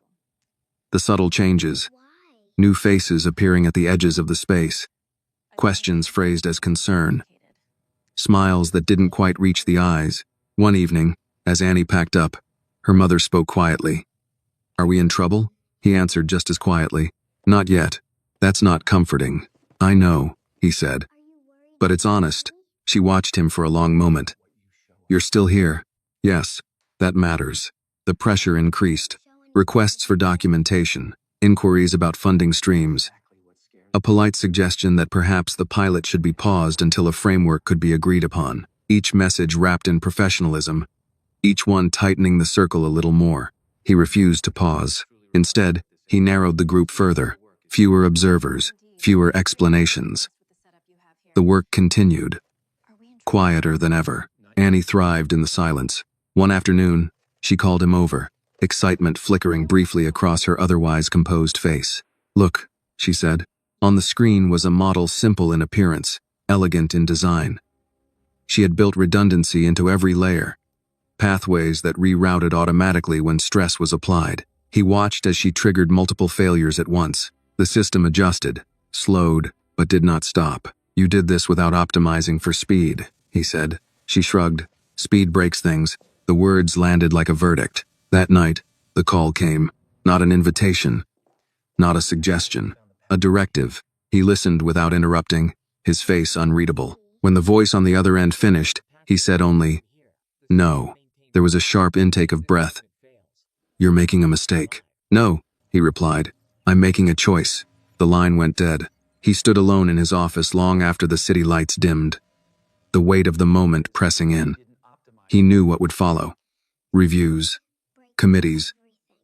[SPEAKER 1] The subtle changes. New faces appearing at the edges of the space. Questions phrased as concern. Smiles that didn't quite reach the eyes. One evening, as Annie packed up, her mother spoke quietly. Are we in trouble? He answered just as quietly. Not yet. That's not comforting. I know, he said. But it's honest. She watched him for a long moment. You're still here. Yes, that matters. The pressure increased. Requests for documentation, inquiries about funding streams. A polite suggestion that perhaps the pilot should be paused until a framework could be agreed upon. Each message wrapped in professionalism. Each one tightening the circle a little more. He refused to pause. Instead, he narrowed the group further. Fewer observers, fewer explanations. The work continued. Quieter than ever. Annie thrived in the silence. One afternoon, she called him over, excitement flickering briefly across her otherwise composed face. Look, she said. On the screen was a model simple in appearance, elegant in design. She had built redundancy into every layer. Pathways that rerouted automatically when stress was applied. He watched as she triggered multiple failures at once. The system adjusted, slowed, but did not stop. You did this without optimizing for speed, he said. She shrugged. Speed breaks things. The words landed like a verdict. That night, the call came. Not an invitation. Not a suggestion. A directive. He listened without interrupting, his face unreadable. When the voice on the other end finished, he said only, no. There was a sharp intake of breath. You're making a mistake. No, he replied. I'm making a choice. The line went dead. He stood alone in his office long after the city lights dimmed. The weight of the moment pressing in. He knew what would follow. Reviews. Committees.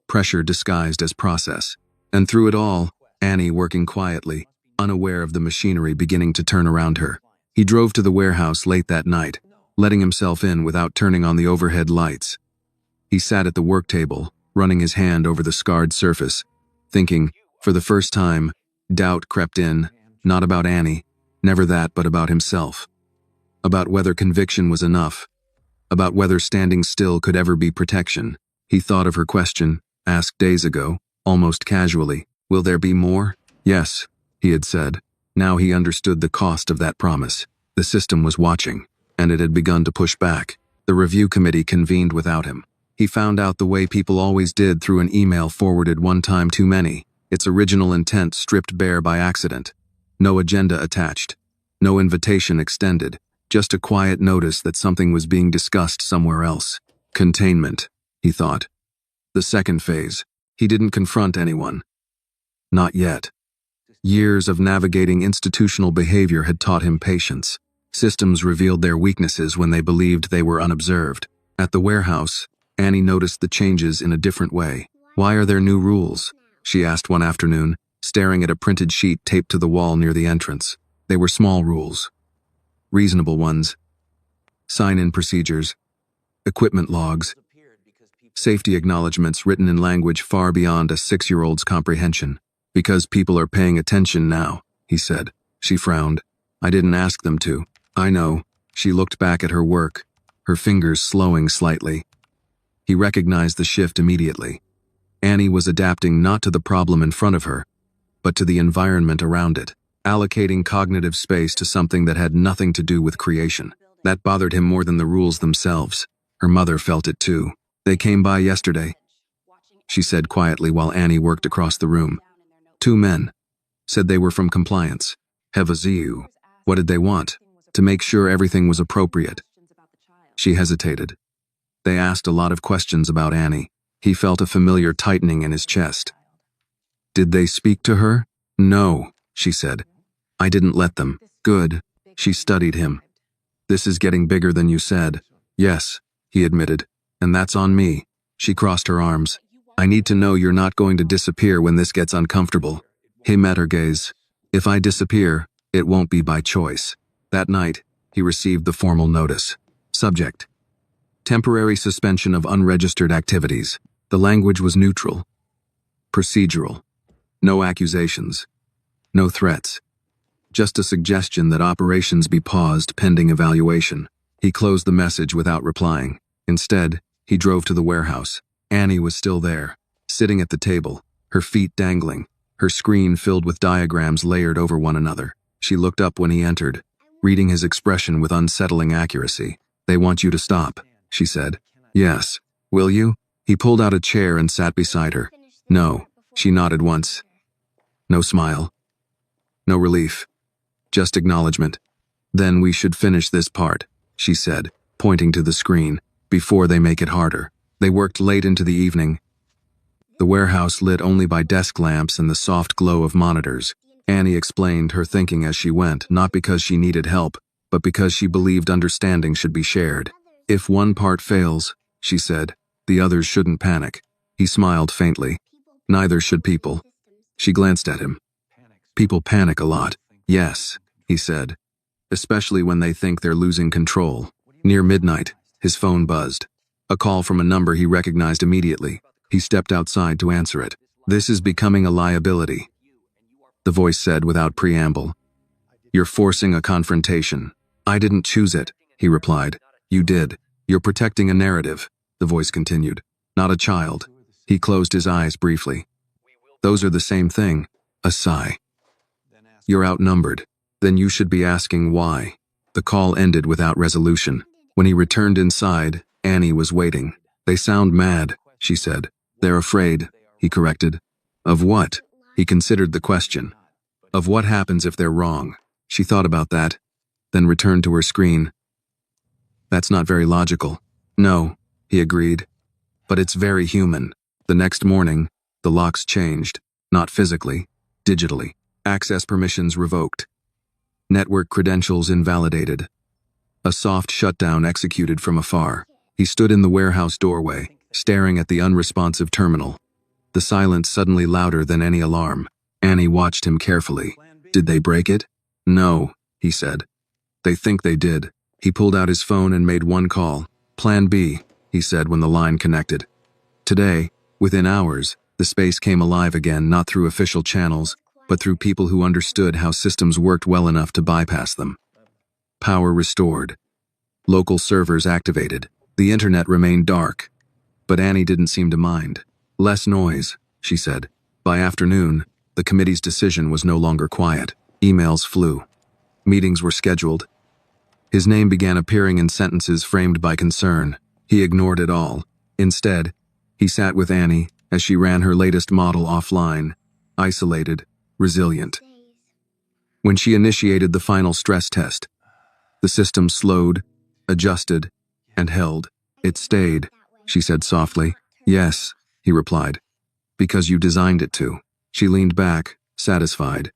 [SPEAKER 1] Pressure disguised as process. And through it all, Annie working quietly, unaware of the machinery beginning to turn around her. He drove to the warehouse late that night, letting himself in without turning on the overhead lights. He sat at the work table, running his hand over the scarred surface, thinking, for the first time, doubt crept in, not about Annie, never that but about himself. About whether conviction was enough. About whether standing still could ever be protection. He thought of her question, asked days ago, almost casually. Will there be more? Yes, he had said. Now he understood the cost of that promise. The system was watching, and it had begun to push back. The review committee convened without him. He found out the way people always did through an email forwarded one time too many, its original intent stripped bare by accident. No agenda attached. No invitation extended. Just a quiet notice that something was being discussed somewhere else. Containment, he thought. The second phase. He didn't confront anyone. Not yet. Years of navigating institutional behavior had taught him patience. Systems revealed their weaknesses when they believed they were unobserved. At the warehouse, Annie noticed the changes in a different way. Why are there new rules? She asked one afternoon, staring at a printed sheet taped to the wall near the entrance. They were small rules. Reasonable ones. Sign-in procedures. Equipment logs. Safety acknowledgments written in language far beyond a 6-year-old's comprehension. Because people are paying attention now, he said. She frowned. I didn't ask them to. I know. She looked back at her work, her fingers slowing slightly. He recognized the shift immediately. Annie was adapting not to the problem in front of her, but to the environment around it, allocating cognitive space to something that had nothing to do with creation. That bothered him more than the rules themselves. Her mother felt it too. They came by yesterday, she said quietly while Annie worked across the room. 2 men. Said they were from compliance. Hevaziu. What did they want? To make sure everything was appropriate. She hesitated. They asked a lot of questions about Annie. He felt a familiar tightening in his chest. Did they speak to her? No, she said. I didn't let them. Good. She studied him. This is getting bigger than you said. Yes, he admitted. And that's on me. She crossed her arms. I need to know you're not going to disappear when this gets uncomfortable. He met her gaze. If I disappear, it won't be by choice. That night, he received the formal notice. Subject: temporary suspension of unregistered activities. The language was neutral. Procedural. No accusations. No threats. Just a suggestion that operations be paused pending evaluation. He closed the message without replying. Instead, he drove to the warehouse. Annie was still there, sitting at the table, her feet dangling, her screen filled with diagrams layered over one another. She looked up when he entered, reading his expression with unsettling accuracy. They want you to stop, she said. Yes. Will you? He pulled out a chair and sat beside her. No, she nodded once. No smile. No relief. Just acknowledgement. Then we should finish this part, she said, pointing to the screen, before they make it harder. They worked late into the evening. The warehouse lit only by desk lamps and the soft glow of monitors. Annie explained her thinking as she went, not because she needed help, but because she believed understanding should be shared. If one part fails, she said, the others shouldn't panic. He smiled faintly. Neither should people. She glanced at him. People panic a lot. Yes, he said. Especially when they think they're losing control. Near midnight, his phone buzzed. A call from a number he recognized immediately. He stepped outside to answer it. This is becoming a liability, the voice said without preamble. You're forcing a confrontation. I didn't choose it, he replied. You did. You're protecting a narrative, the voice continued. Not a child. He closed his eyes briefly. Those are the same thing. A sigh. You're outnumbered. Then you should be asking why. The call ended without resolution. When he returned inside, Annie was waiting. They sound mad, she said. They're afraid, he corrected. Of what? He considered the question. Of what happens if they're wrong? She thought about that, then returned to her screen. That's not very logical. No, he agreed. But it's very human. The next morning, the locks changed. Not physically, digitally. Access permissions revoked. Network credentials invalidated. A soft shutdown executed from afar. He stood in the warehouse doorway, staring at the unresponsive terminal. The silence suddenly louder than any alarm. Annie watched him carefully. Did they break it? No, he said. They think they did. He pulled out his phone and made one call. Plan B, he said when the line connected. Today, within hours, the space came alive again, not through official channels, but through people who understood how systems worked well enough to bypass them. Power restored. Local servers activated. The internet remained dark. But Annie didn't seem to mind. Less noise, she said. By afternoon, the committee's decision was no longer quiet. Emails flew. Meetings were scheduled. His name began appearing in sentences framed by concern. He ignored it all. Instead, he sat with Annie as she ran her latest model offline, isolated, resilient. When she initiated the final stress test, the system slowed, adjusted, and held. It stayed, she said softly. Yes, he replied. Because you designed it to. She leaned back, satisfied.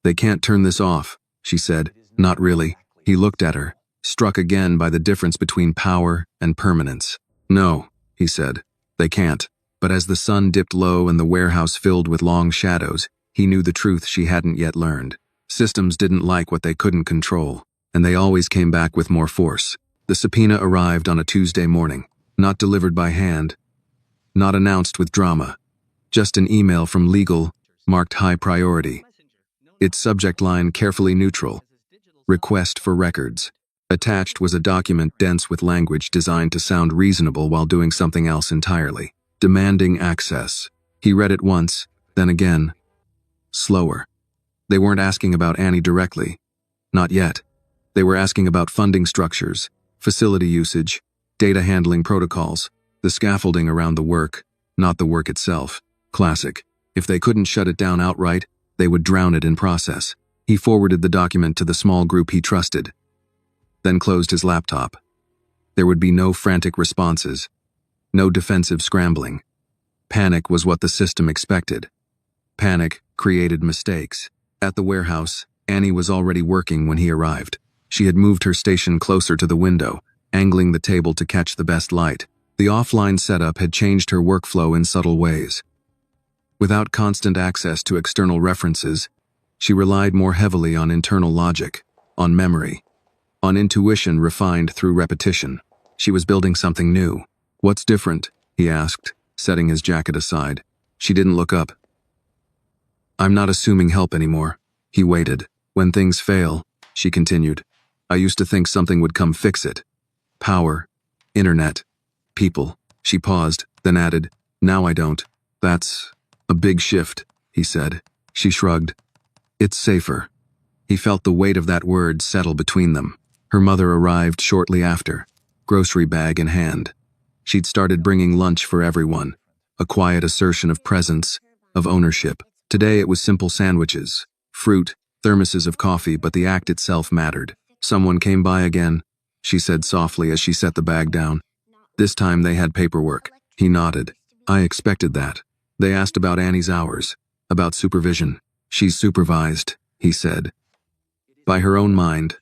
[SPEAKER 1] They can't turn this off, she said. Not really. He looked at her, struck again by the difference between power and permanence. No, he said. They can't. But as the sun dipped low and the warehouse filled with long shadows, he knew the truth she hadn't yet learned. Systems didn't like what they couldn't control, and they always came back with more force. The subpoena arrived on a Tuesday morning, not delivered by hand, not announced with drama, just an email from legal, marked high priority. Its subject line carefully neutral. Request for records. Attached was a document dense with language designed to sound reasonable while doing something else entirely. Demanding access. He read it once, then again. Slower. They weren't asking about Annie directly. Not yet. They were asking about funding structures, facility usage, data handling protocols, the scaffolding around the work, not the work itself. Classic. If they couldn't shut it down outright, they would drown it in process. He forwarded the document to the small group he trusted, then closed his laptop. There would be no frantic responses, no defensive scrambling. Panic was what the system expected. Panic created mistakes. At the warehouse, Annie was already working when he arrived. She had moved her station closer to the window, angling the table to catch the best light. The offline setup had changed her workflow in subtle ways. Without constant access to external references, she relied more heavily on internal logic, on memory, on intuition refined through repetition. She was building something new. "What's different?" he asked, setting his jacket aside. She didn't look up. "I'm not assuming help anymore." He waited. "When things fail," she continued, "I used to think something would come fix it. Power, internet, people." She paused, then added, "Now I don't." "That's a big shift," he said. She shrugged. "It's safer." He felt the weight of that word settle between them. Her mother arrived shortly after, grocery bag in hand. She'd started bringing lunch for everyone, a quiet assertion of presence, of ownership. Today it was simple sandwiches, fruit, thermoses of coffee, but the act itself mattered. "Someone came by again," she said softly as she set the bag down. "This time they had paperwork." He nodded. "I expected that." They asked about Annie's hours, about supervision. "She's supervised," he said. By her own mind.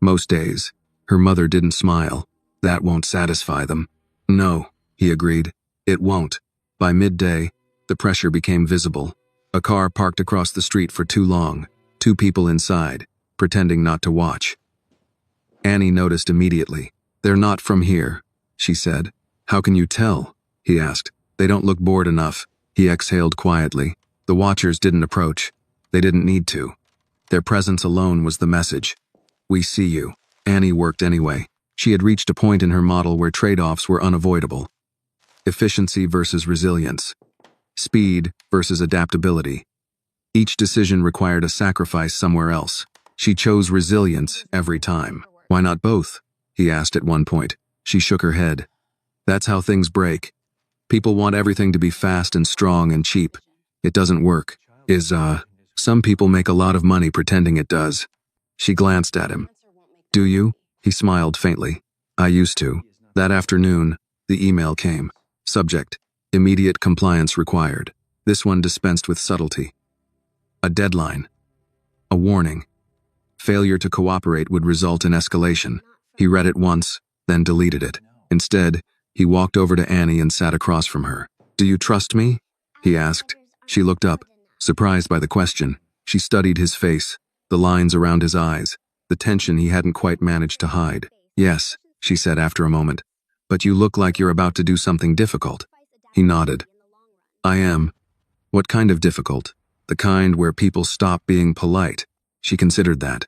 [SPEAKER 1] Most days. Her mother didn't smile. "That won't satisfy them." "No," he agreed. "It won't." By midday, the pressure became visible. A car parked across the street for too long, 2 people inside, pretending not to watch. Annie noticed immediately. "They're not from here," she said. "How can you tell?" he asked. "They don't look bored enough." He exhaled quietly. The watchers didn't approach. They didn't need to. Their presence alone was the message. "We see you." Annie worked anyway. She had reached a point in her model where trade-offs were unavoidable. Efficiency versus resilience. Speed versus adaptability. Each decision required a sacrifice somewhere else. She chose resilience every time. "Why not both?" he asked at one point. She shook her head. "That's how things break. People want everything to be fast and strong and cheap. It doesn't work. Some people make a lot of money pretending it does." She glanced at him. "Do you?" He smiled faintly. "I used to." That afternoon, the email came. Subject: immediate compliance required. This one dispensed with subtlety. A deadline. A warning. Failure to cooperate would result in escalation. He read it once, then deleted it. Instead, he walked over to Annie and sat across from her. "Do you trust me?" he asked. She looked up, surprised by the question. She studied his face, the lines around his eyes, the tension he hadn't quite managed to hide. "Yes," she said after a moment. "But you look like you're about to do something difficult." He nodded. "I am." "What kind of difficult?" "The kind where people stop being polite." She considered that.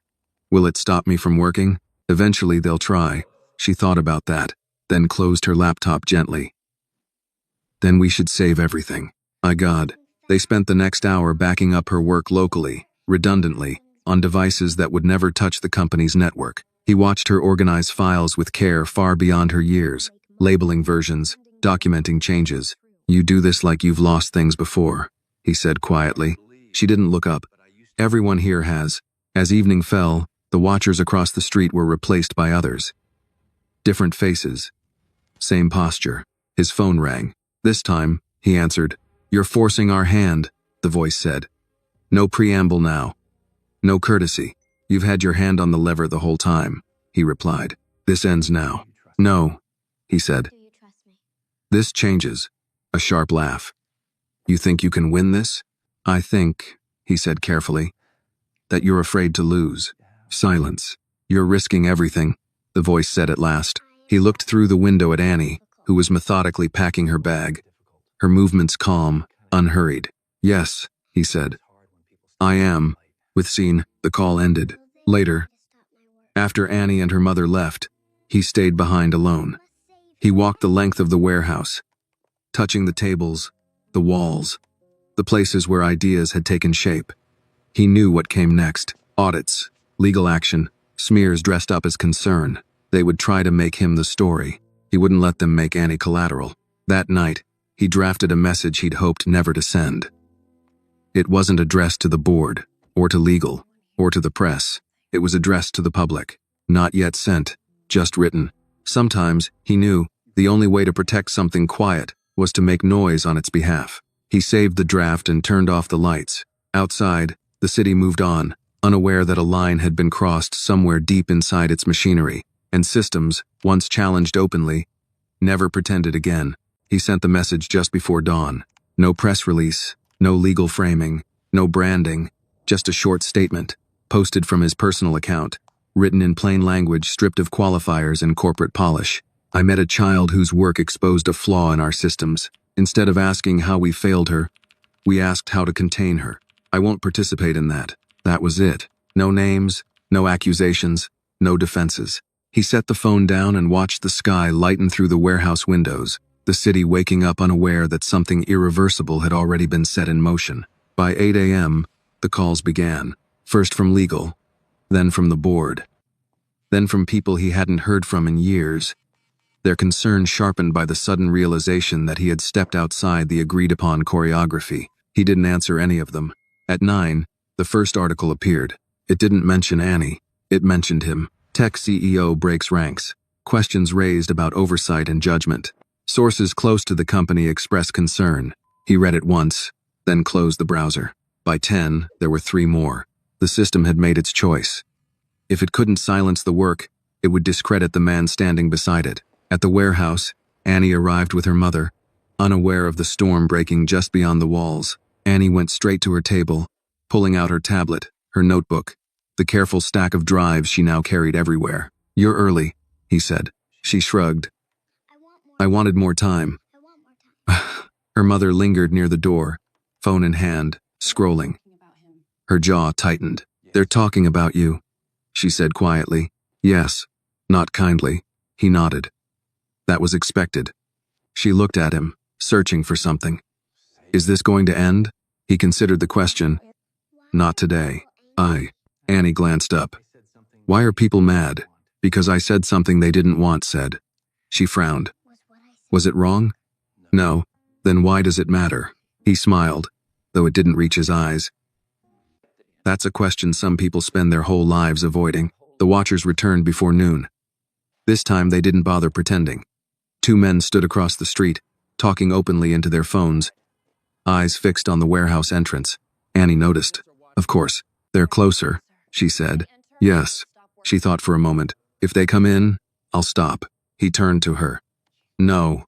[SPEAKER 1] "Will it stop me from working?" "Eventually they'll try." She thought about that, then closed her laptop gently. "Then we should save everything." My God. They spent the next hour backing up her work locally, redundantly, on devices that would never touch the company's network. He watched her organize files with care far beyond her years, labeling versions, documenting changes. "You do this like you've lost things before," he said quietly. She didn't look up. "Everyone here has." As evening fell, the watchers across the street were replaced by others. Different faces. Same posture. His phone rang. This time, he answered. "You're forcing our hand," the voice said. "No preamble now. No courtesy. You've had your hand on the lever the whole time," he replied. "This ends now." "No," he said. "This changes." A sharp laugh. "You think you can win this?" "I think," he said carefully, "that you're afraid to lose." Silence. "You're risking everything," the voice said at last. He looked through the window at Annie, who was methodically packing her bag. Her movements calm, unhurried. "Yes," he said. "I am." With scene, the call ended. Later, after Annie and her mother left, he stayed behind alone. He walked the length of the warehouse, touching the tables, the walls, the places where ideas had taken shape. He knew what came next. Audits, legal action, smears dressed up as concern. They would try to make him the story. He wouldn't let them make Annie collateral. That night, he drafted a message he'd hoped never to send. It wasn't addressed to the board, or to legal, or to the press. It was addressed to the public. Not yet sent, just written. Sometimes, he knew, the only way to protect something quiet was to make noise on its behalf. He saved the draft and turned off the lights. Outside, the city moved on, unaware that a line had been crossed somewhere deep inside its machinery, and systems, once challenged openly, never pretended again. He sent the message just before dawn. No press release, no legal framing, no branding, just a short statement, posted from his personal account, written in plain language stripped of qualifiers and corporate polish. I met a child whose work exposed a flaw in our systems. Instead of asking how we failed her, we asked how to contain her. I won't participate in that. That was it. No names, no accusations, no defenses. He set the phone down and watched the sky lighten through the warehouse windows, the city waking up unaware that something irreversible had already been set in motion. By 8 a.m., the calls began, first from legal, then from the board, then from people he hadn't heard from in years, their concern sharpened by the sudden realization that he had stepped outside the agreed-upon choreography. He didn't answer any of them. At 9, the first article appeared. It didn't mention Annie. It mentioned him. Tech CEO breaks ranks. Questions raised about oversight and judgment. Sources close to the company express concern. He read it once, then closed the browser. By 10, there were 3 more. The system had made its choice. If it couldn't silence the work, it would discredit the man standing beside it. At the warehouse, Annie arrived with her mother, unaware of the storm breaking just beyond the walls. Annie went straight to her table, pulling out her tablet, her notebook, the careful stack of drives she now carried everywhere. "You're early," he said. She shrugged. "I wanted more time." Her mother lingered near the door, phone in hand, scrolling. Her jaw tightened. "They're talking about you," she said quietly. "Yes." Not kindly. He nodded. That was expected. She looked at him, searching for something. "Is this going to end?" He considered the question. "Not today." Annie glanced up. "Why are people mad?" "Because I said something they didn't want said." She frowned. "Was it wrong?" "No." "Then why does it matter?" He smiled, though it didn't reach his eyes. That's a question some people spend their whole lives avoiding. The watchers returned before noon. This time they didn't bother pretending. 2 men stood across the street, talking openly into their phones, eyes fixed on the warehouse entrance. Annie noticed. "Of course, they're closer," she said. "Yes." She thought for a moment. "If they come in, I'll stop." He turned to her. "No.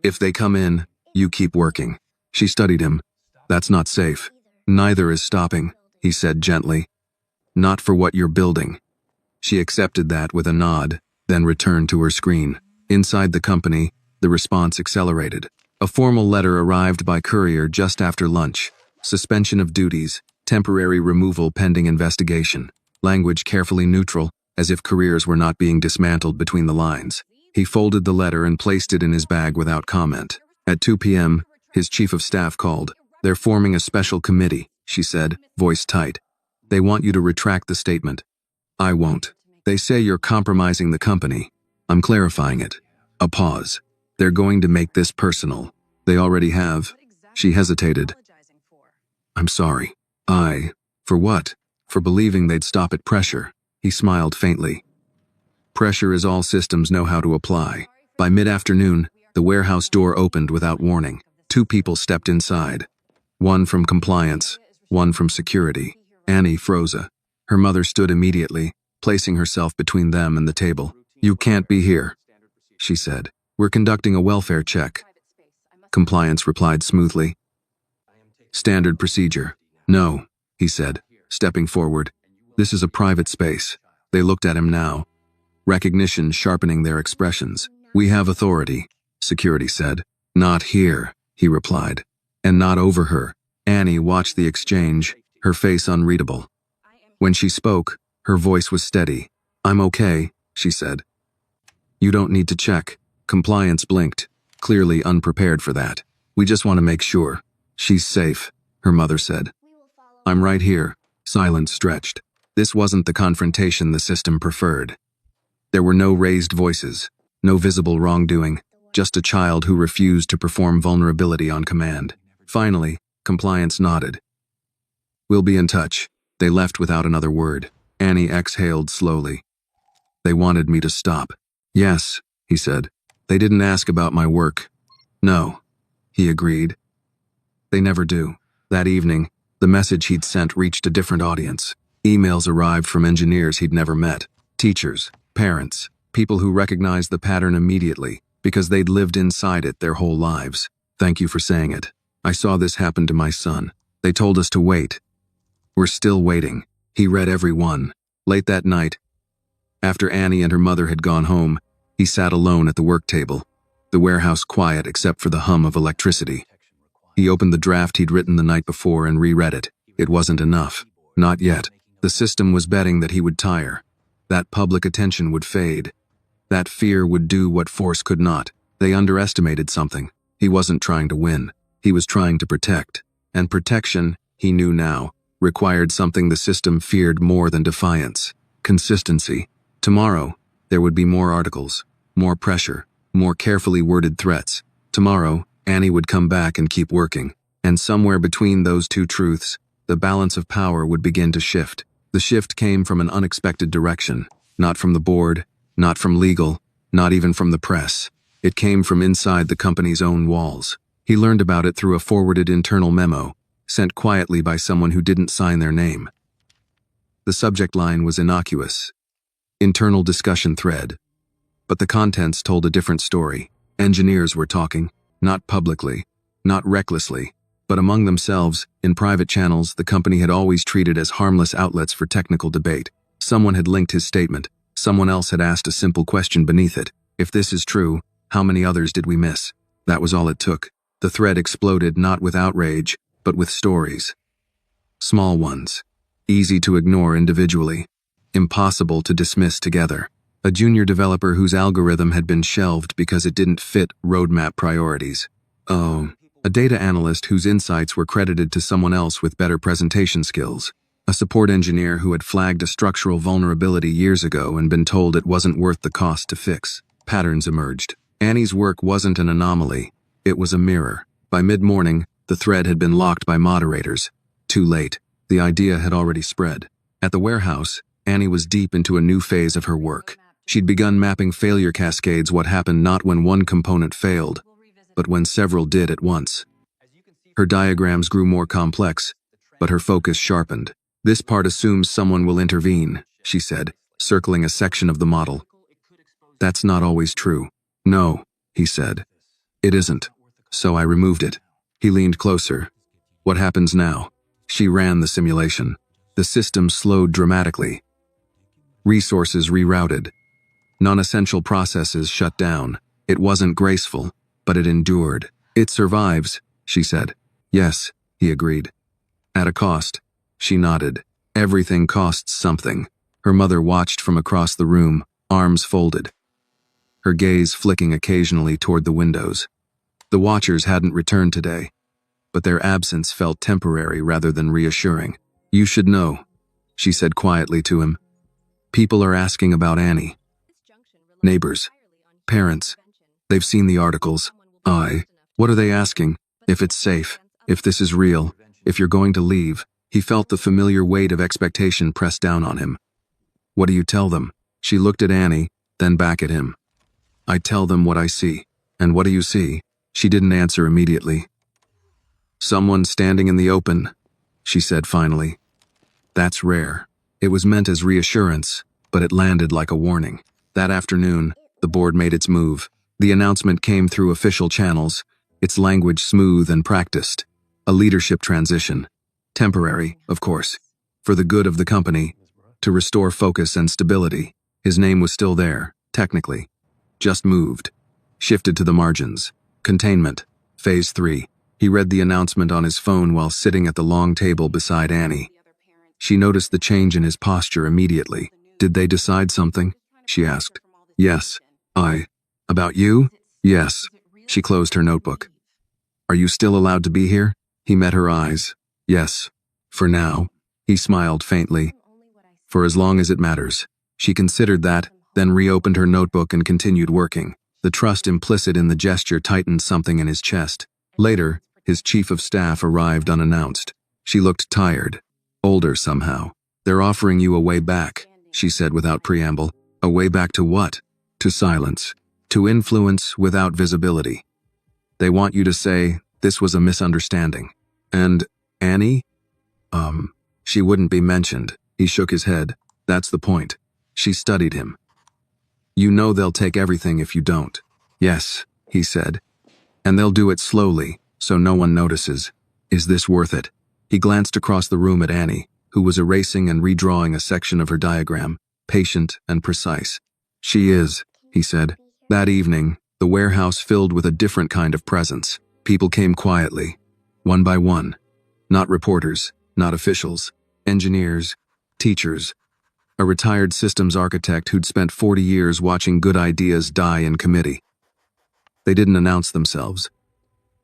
[SPEAKER 1] If they come in, you keep working." She studied him. "That's not safe." "Neither is stopping," he said gently. "Not for what you're building." She accepted that with a nod, then returned to her screen. Inside the company, the response accelerated. A formal letter arrived by courier just after lunch. Suspension of duties, temporary removal pending investigation. Language carefully neutral, as if careers were not being dismantled between the lines. He folded the letter and placed it in his bag without comment. At 2 p.m., his chief of staff called. "They're forming a special committee," she said, voice tight. "They want you to retract the statement." "I won't. They say you're compromising the company. I'm clarifying it." A pause. "They're going to make this personal." "They already have." She hesitated. "I'm sorry." For what?" "For believing they'd stop at pressure." He smiled faintly. "Pressure is all systems know how to apply." By mid-afternoon, the warehouse door opened without warning. 2 people stepped inside. One from compliance, one from security. Annie froze. Her mother stood immediately, placing herself between them and the table. "You can't be here," she said. "We're conducting a welfare check." Compliance replied smoothly. "Standard procedure." "No," he said, stepping forward. "This is a private space." They looked at him now, recognition sharpening their expressions. "We have authority," security said. "Not here," he replied. "And not over her." Annie watched the exchange, her face unreadable. When she spoke, her voice was steady. "I'm okay," she said. "You don't need to check." Compliance blinked, clearly unprepared for that. "We just want to make sure." "She's safe," her mother said. "I'm right here." Silence stretched. This wasn't the confrontation the system preferred. There were no raised voices, no visible wrongdoing, just a child who refused to perform vulnerability on command. Finally, compliance nodded. "We'll be in touch." They left without another word. Annie exhaled slowly. "They wanted me to stop." "Yes," he said. They didn't ask about my work. No, he agreed. They never do. That evening, the message he'd sent reached a different audience. Emails arrived from engineers he'd never met, teachers, parents, people who recognized the pattern immediately because they'd lived inside it their whole lives. Thank you for saying it. I saw this happen to my son. They told us to wait. We're still waiting. He read every one. Late that night, after Annie and her mother had gone home, he sat alone at the work table, the warehouse quiet except for the hum of electricity. He opened the draft he'd written the night before and reread it. It wasn't enough. Not yet. The system was betting that he would tire. That public attention would fade. That fear would do what force could not. They underestimated something. He wasn't trying to win. He was trying to protect. And protection, he knew now, required something the system feared more than defiance. Consistency. Tomorrow, there would be more articles, more pressure, more carefully worded threats. Tomorrow, Annie would come back and keep working. And somewhere between those two truths, the balance of power would begin to shift. The shift came from an unexpected direction. Not from the board, not from legal, not even from the press. It came from inside the company's own walls. He learned about it through a forwarded internal memo, sent quietly by someone who didn't sign their name. The subject line was innocuous. Internal discussion thread. But the contents told a different story. Engineers were talking, not publicly, not recklessly, but among themselves, in private channels the company had always treated as harmless outlets for technical debate. Someone had linked his statement. Someone else had asked a simple question beneath it. If this is true, how many others did we miss? That was all it took. The thread exploded not with outrage, but with stories. Small ones. Easy to ignore individually. Impossible to dismiss together. A junior developer whose algorithm had been shelved because it didn't fit roadmap priorities. Oh, a data analyst whose insights were credited to someone else with better presentation skills. A support engineer who had flagged a structural vulnerability years ago and been told it wasn't worth the cost to fix. Patterns emerged. Annie's work wasn't an anomaly. It was a mirror. By mid-morning, the thread had been locked by moderators. Too late. The idea had already spread. At the warehouse, Annie was deep into a new phase of her work. She'd begun mapping failure cascades, what happened not when one component failed, but when several did at once. Her diagrams grew more complex, but her focus sharpened. This part assumes someone will intervene, she said, circling a section of the model. That's not always true. No, he said. It isn't. So I removed it. He leaned closer. What happens now? She ran the simulation. The system slowed dramatically. Resources rerouted. Non-essential processes shut down. It wasn't graceful, but it endured. It survives, she said. Yes, he agreed. At a cost. She nodded. Everything costs something. Her mother watched from across the room, arms folded. Her gaze flicking occasionally toward the windows. The watchers hadn't returned today, but their absence felt temporary rather than reassuring. You should know, she said quietly to him. People are asking about Annie. Neighbors. Parents. They've seen the articles. What are they asking? If it's safe. If this is real. If you're going to leave. He felt the familiar weight of expectation press down on him. What do you tell them? She looked at Annie, then back at him. I tell them what I see. And what do you see? She didn't answer immediately. Someone standing in the open, she said finally. That's rare. It was meant as reassurance, but it landed like a warning. That afternoon, the board made its move. The announcement came through official channels, its language smooth and practiced. A leadership transition. Temporary, of course. For the good of the company. To restore focus and stability. His name was still there, technically. Just moved. Shifted to the margins. Containment. Phase 3. He read the announcement on his phone while sitting at the long table beside Annie. She noticed the change in his posture immediately. Did they decide something? She asked. Yes. About you? Yes. She closed her notebook. Are you still allowed to be here? He met her eyes. Yes. For now. He smiled faintly. For as long as it matters. She considered that, then reopened her notebook and continued working. The trust implicit in the gesture tightened something in his chest. Later, his chief of staff arrived unannounced. She looked tired. Older somehow. They're offering you a way back, she said without preamble. A way back to what? To silence. To influence without visibility. They want you to say, this was a misunderstanding. And Annie? She wouldn't be mentioned. He shook his head. That's the point. She studied him. You know they'll take everything if you don't. Yes, he said. And they'll do it slowly, so no one notices. Is this worth it? He glanced across the room at Annie, who was erasing and redrawing a section of her diagram, patient and precise. She is, he said. That evening, the warehouse filled with a different kind of presence. People came quietly, one by one. Not reporters, not officials, engineers, teachers. A retired systems architect who'd spent 40 years watching good ideas die in committee. They didn't announce themselves.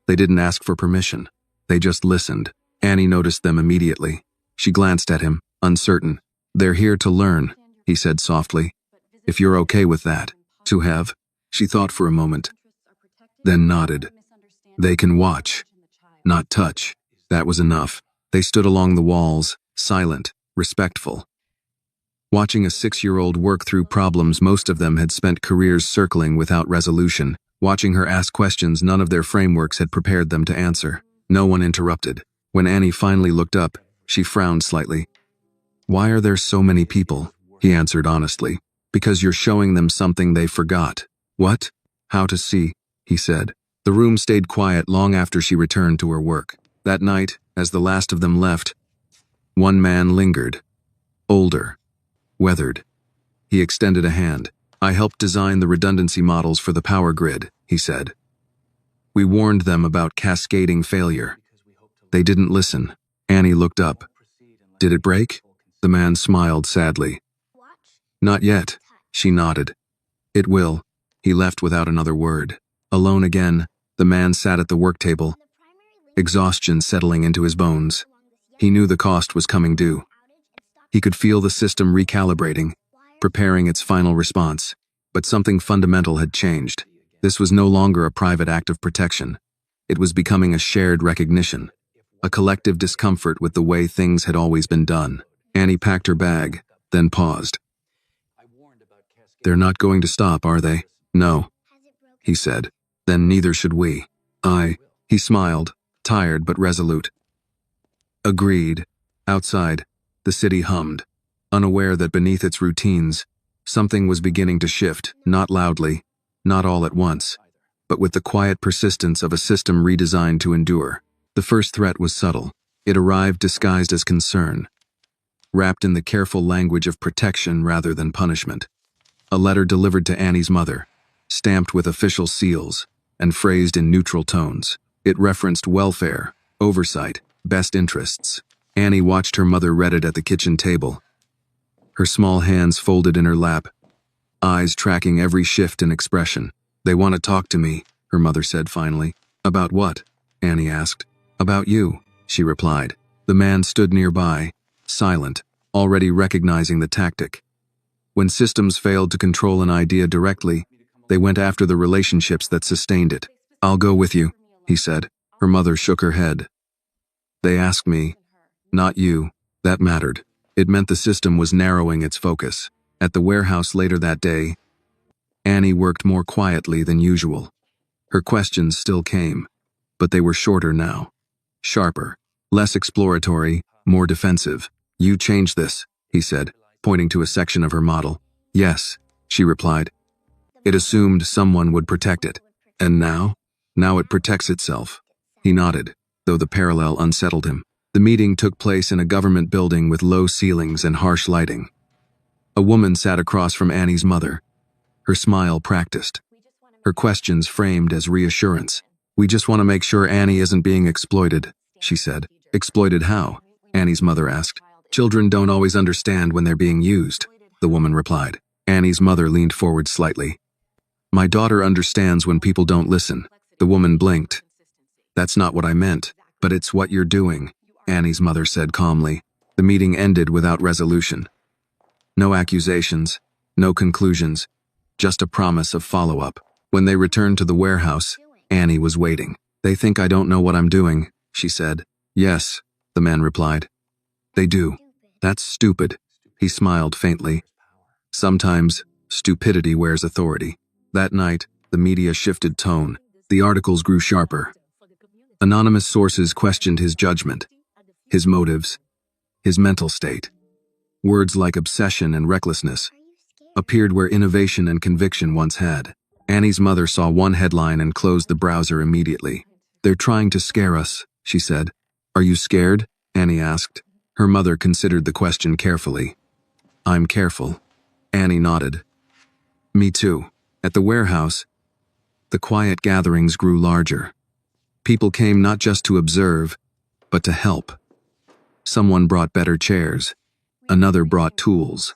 [SPEAKER 1] They didn't ask for permission. They just listened. Annie noticed them immediately. She glanced at him, uncertain. They're here to learn, he said softly. If you're okay with that. To have? She thought for a moment, then nodded. They can watch, not touch. That was enough. They stood along the walls, silent, respectful. Watching a 6-year-old work through problems most of them had spent careers circling without resolution. Watching her ask questions none of their frameworks had prepared them to answer. No one interrupted. When Annie finally looked up, she frowned slightly. Why are there so many people? He answered honestly. Because you're showing them something they forgot. What? How to see, he said. The room stayed quiet long after she returned to her work. That night, as the last of them left, one man lingered. Older. Weathered. He extended a hand. I helped design the redundancy models for the power grid, he said. We warned them about cascading failure. They didn't listen. Annie looked up. Did it break? The man smiled sadly. Not yet, she nodded. It will. He left without another word. Alone again, the man sat at the work table, exhaustion settling into his bones. He knew the cost was coming due. He could feel the system recalibrating, preparing its final response. But something fundamental had changed. This was no longer a private act of protection. It was becoming a shared recognition, a collective discomfort with the way things had always been done. Annie packed her bag, then paused. They're not going to stop, are they? No, he said. Then neither should we. He smiled, tired but resolute. Agreed. Outside, the city hummed, unaware that beneath its routines, something was beginning to shift, not loudly, not all at once, but with the quiet persistence of a system redesigned to endure. The first threat was subtle. It arrived disguised as concern, wrapped in the careful language of protection rather than punishment. A letter delivered to Annie's mother, stamped with official seals and phrased in neutral tones. It referenced welfare, oversight, best interests. Annie watched her mother read it at the kitchen table, her small hands folded in her lap, eyes tracking every shift in expression. They want to talk to me, her mother said finally. About what? Annie asked. About you, she replied. The man stood nearby, silent, already recognizing the tactic. When systems failed to control an idea directly, they went after the relationships that sustained it. I'll go with you, he said. Her mother shook her head. They asked me, not you. That mattered. It meant the system was narrowing its focus. At the warehouse later that day, Annie worked more quietly than usual. Her questions still came, but they were shorter now. Sharper, less exploratory, more defensive. You changed this, he said, pointing to a section of her model. Yes, she replied. It assumed someone would protect it. And now? Now it protects itself. He nodded, though the parallel unsettled him. The meeting took place in a government building with low ceilings and harsh lighting. A woman sat across from Annie's mother, her smile practiced, her questions framed as reassurance. We just want to make sure Annie isn't being exploited, she said. Exploited how? Annie's mother asked. Children don't always understand when they're being used, the woman replied. Annie's mother leaned forward slightly. My daughter understands when people don't listen. The woman blinked. That's not what I meant, but it's what you're doing, Annie's mother said calmly. The meeting ended without resolution. No accusations, no conclusions, just a promise of follow-up. When they returned to the warehouse, Annie was waiting. They think I don't know what I'm doing, she said. Yes, the man replied. They do. That's stupid. He smiled faintly. Sometimes, stupidity wears authority. That night, The media shifted tone. The articles grew sharper. Anonymous sources questioned his judgment, his motives, his mental state. Words like obsession and recklessness appeared where innovation and conviction once had. Annie's mother saw one headline and closed the browser immediately. "They're trying to scare us," she said. "Are you scared?" Annie asked. Her mother considered the question carefully. "I'm careful." Annie nodded. "Me too." At the warehouse, the quiet gatherings grew larger. People came not just to observe, but to help. Someone brought better chairs. Another brought tools.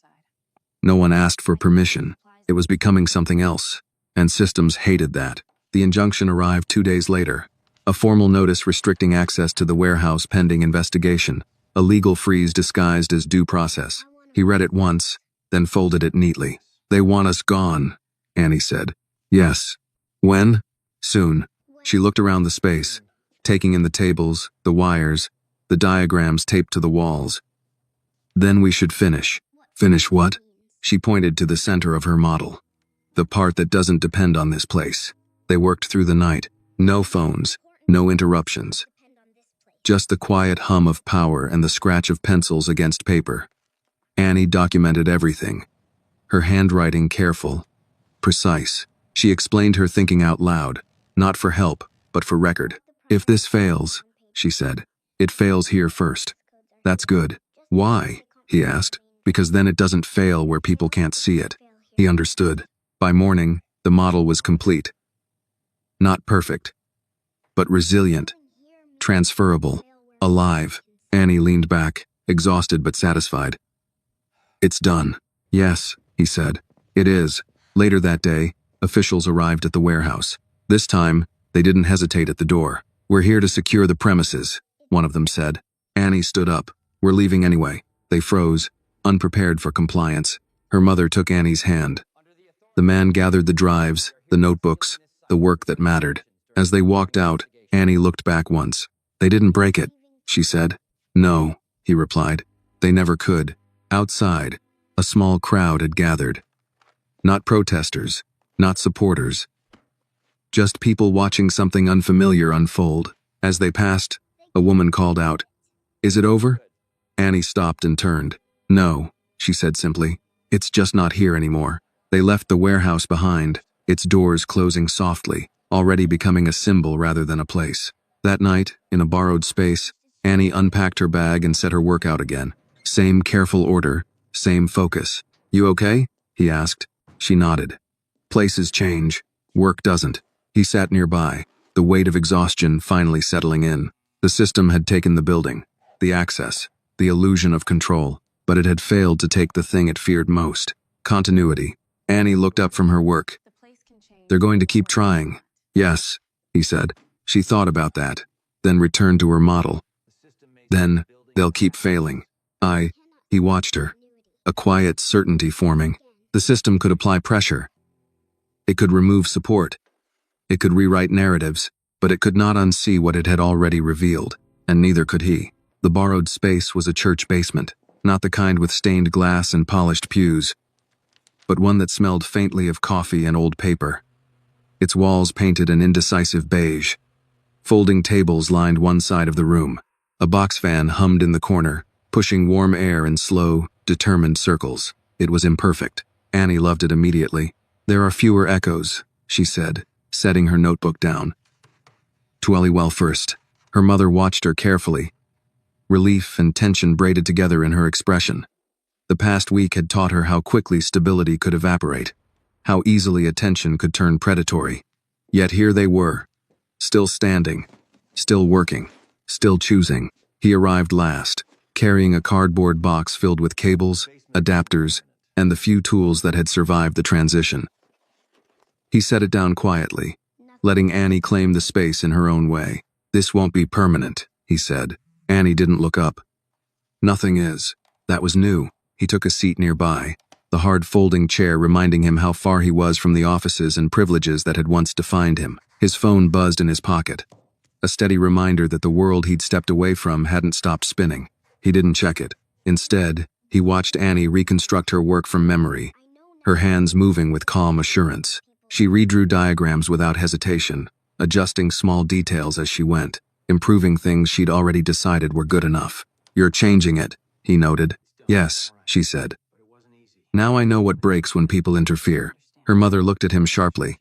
[SPEAKER 1] No one asked for permission. It was becoming something else, and systems hated that. The injunction arrived 2 days later. A formal notice restricting access to the warehouse pending investigation. A legal freeze disguised as due process. He read it once, then folded it neatly. "They want us gone," Annie said. "Yes." "When?" "Soon." She looked around the space, taking in the tables, the wires, the diagrams taped to the walls. "Then we should finish." "Finish what?" She pointed to the center of her model. "The part that doesn't depend on this place." They worked through the night. No phones, no interruptions. Just the quiet hum of power and the scratch of pencils against paper. Annie documented everything. Her handwriting careful, precise. She explained her thinking out loud, not for help, but for record. "If this fails," she said, "it fails here first." "That's good." "Why?" he asked. "Because then it doesn't fail where people can't see it." He understood. By morning, the model was complete. Not perfect, but resilient, transferable, alive. Annie leaned back, exhausted but satisfied. "It's done." "Yes," he said. "It is." Later that day, officials arrived at the warehouse. This time, they didn't hesitate at the door. "We're here to secure the premises," one of them said. Annie stood up. "We're leaving anyway." They froze, unprepared for compliance. Her mother took Annie's hand. The man gathered the drives, the notebooks, the work that mattered. As they walked out, Annie looked back once. "They didn't break it," she said. "No," he replied. "They never could." Outside, a small crowd had gathered. Not protesters, not supporters. Just people watching something unfamiliar unfold. As they passed, a woman called out, "Is it over?" Annie stopped and turned. "No," she said simply. "It's just not here anymore." They left the warehouse behind, its doors closing softly, already becoming a symbol rather than a place. That night, in a borrowed space, Annie unpacked her bag and set her work out again. Same careful order, same focus. "You okay?" he asked. She nodded. "Places change. Work doesn't." He sat nearby, the weight of exhaustion finally settling in. The system had taken the building, the access, the illusion of control, but it had failed to take the thing it feared most: continuity. Annie looked up from her work. "They're going to keep trying." "Yes," he said. She thought about that, then returned to her model. "Then, they'll keep failing." He watched her. A quiet certainty forming. The system could apply pressure. It could remove support. It could rewrite narratives, but it could not unsee what it had already revealed, and neither could he. The borrowed space was a church basement, not the kind with stained glass and polished pews, but one that smelled faintly of coffee and old paper. Its walls painted an indecisive beige. Folding tables lined one side of the room. A box fan hummed in the corner, pushing warm air in slow, determined circles. It was imperfect. Annie loved it immediately. "There are fewer echoes," she said, setting her notebook down. "Dwelly well first." Her mother watched her carefully. Relief and tension braided together in her expression. The past week had taught her how quickly stability could evaporate, how easily attention could turn predatory. Yet here they were, still standing, still working, still choosing. He arrived last, carrying a cardboard box filled with cables, adapters, and the few tools that had survived the transition. He set it down quietly, letting Annie claim the space in her own way. "This won't be permanent," he said. Annie didn't look up. "Nothing is." That was new. He took a seat nearby, the hard folding chair reminding him how far he was from the offices and privileges that had once defined him. His phone buzzed in his pocket, a steady reminder that the world he'd stepped away from hadn't stopped spinning. He didn't check it. Instead, he watched Annie reconstruct her work from memory, her hands moving with calm assurance. She redrew diagrams without hesitation, adjusting small details as she went, improving things she'd already decided were good enough. "You're changing it," he noted. "Yes," she said. "Now I know what breaks when people interfere." Her mother looked at him sharply.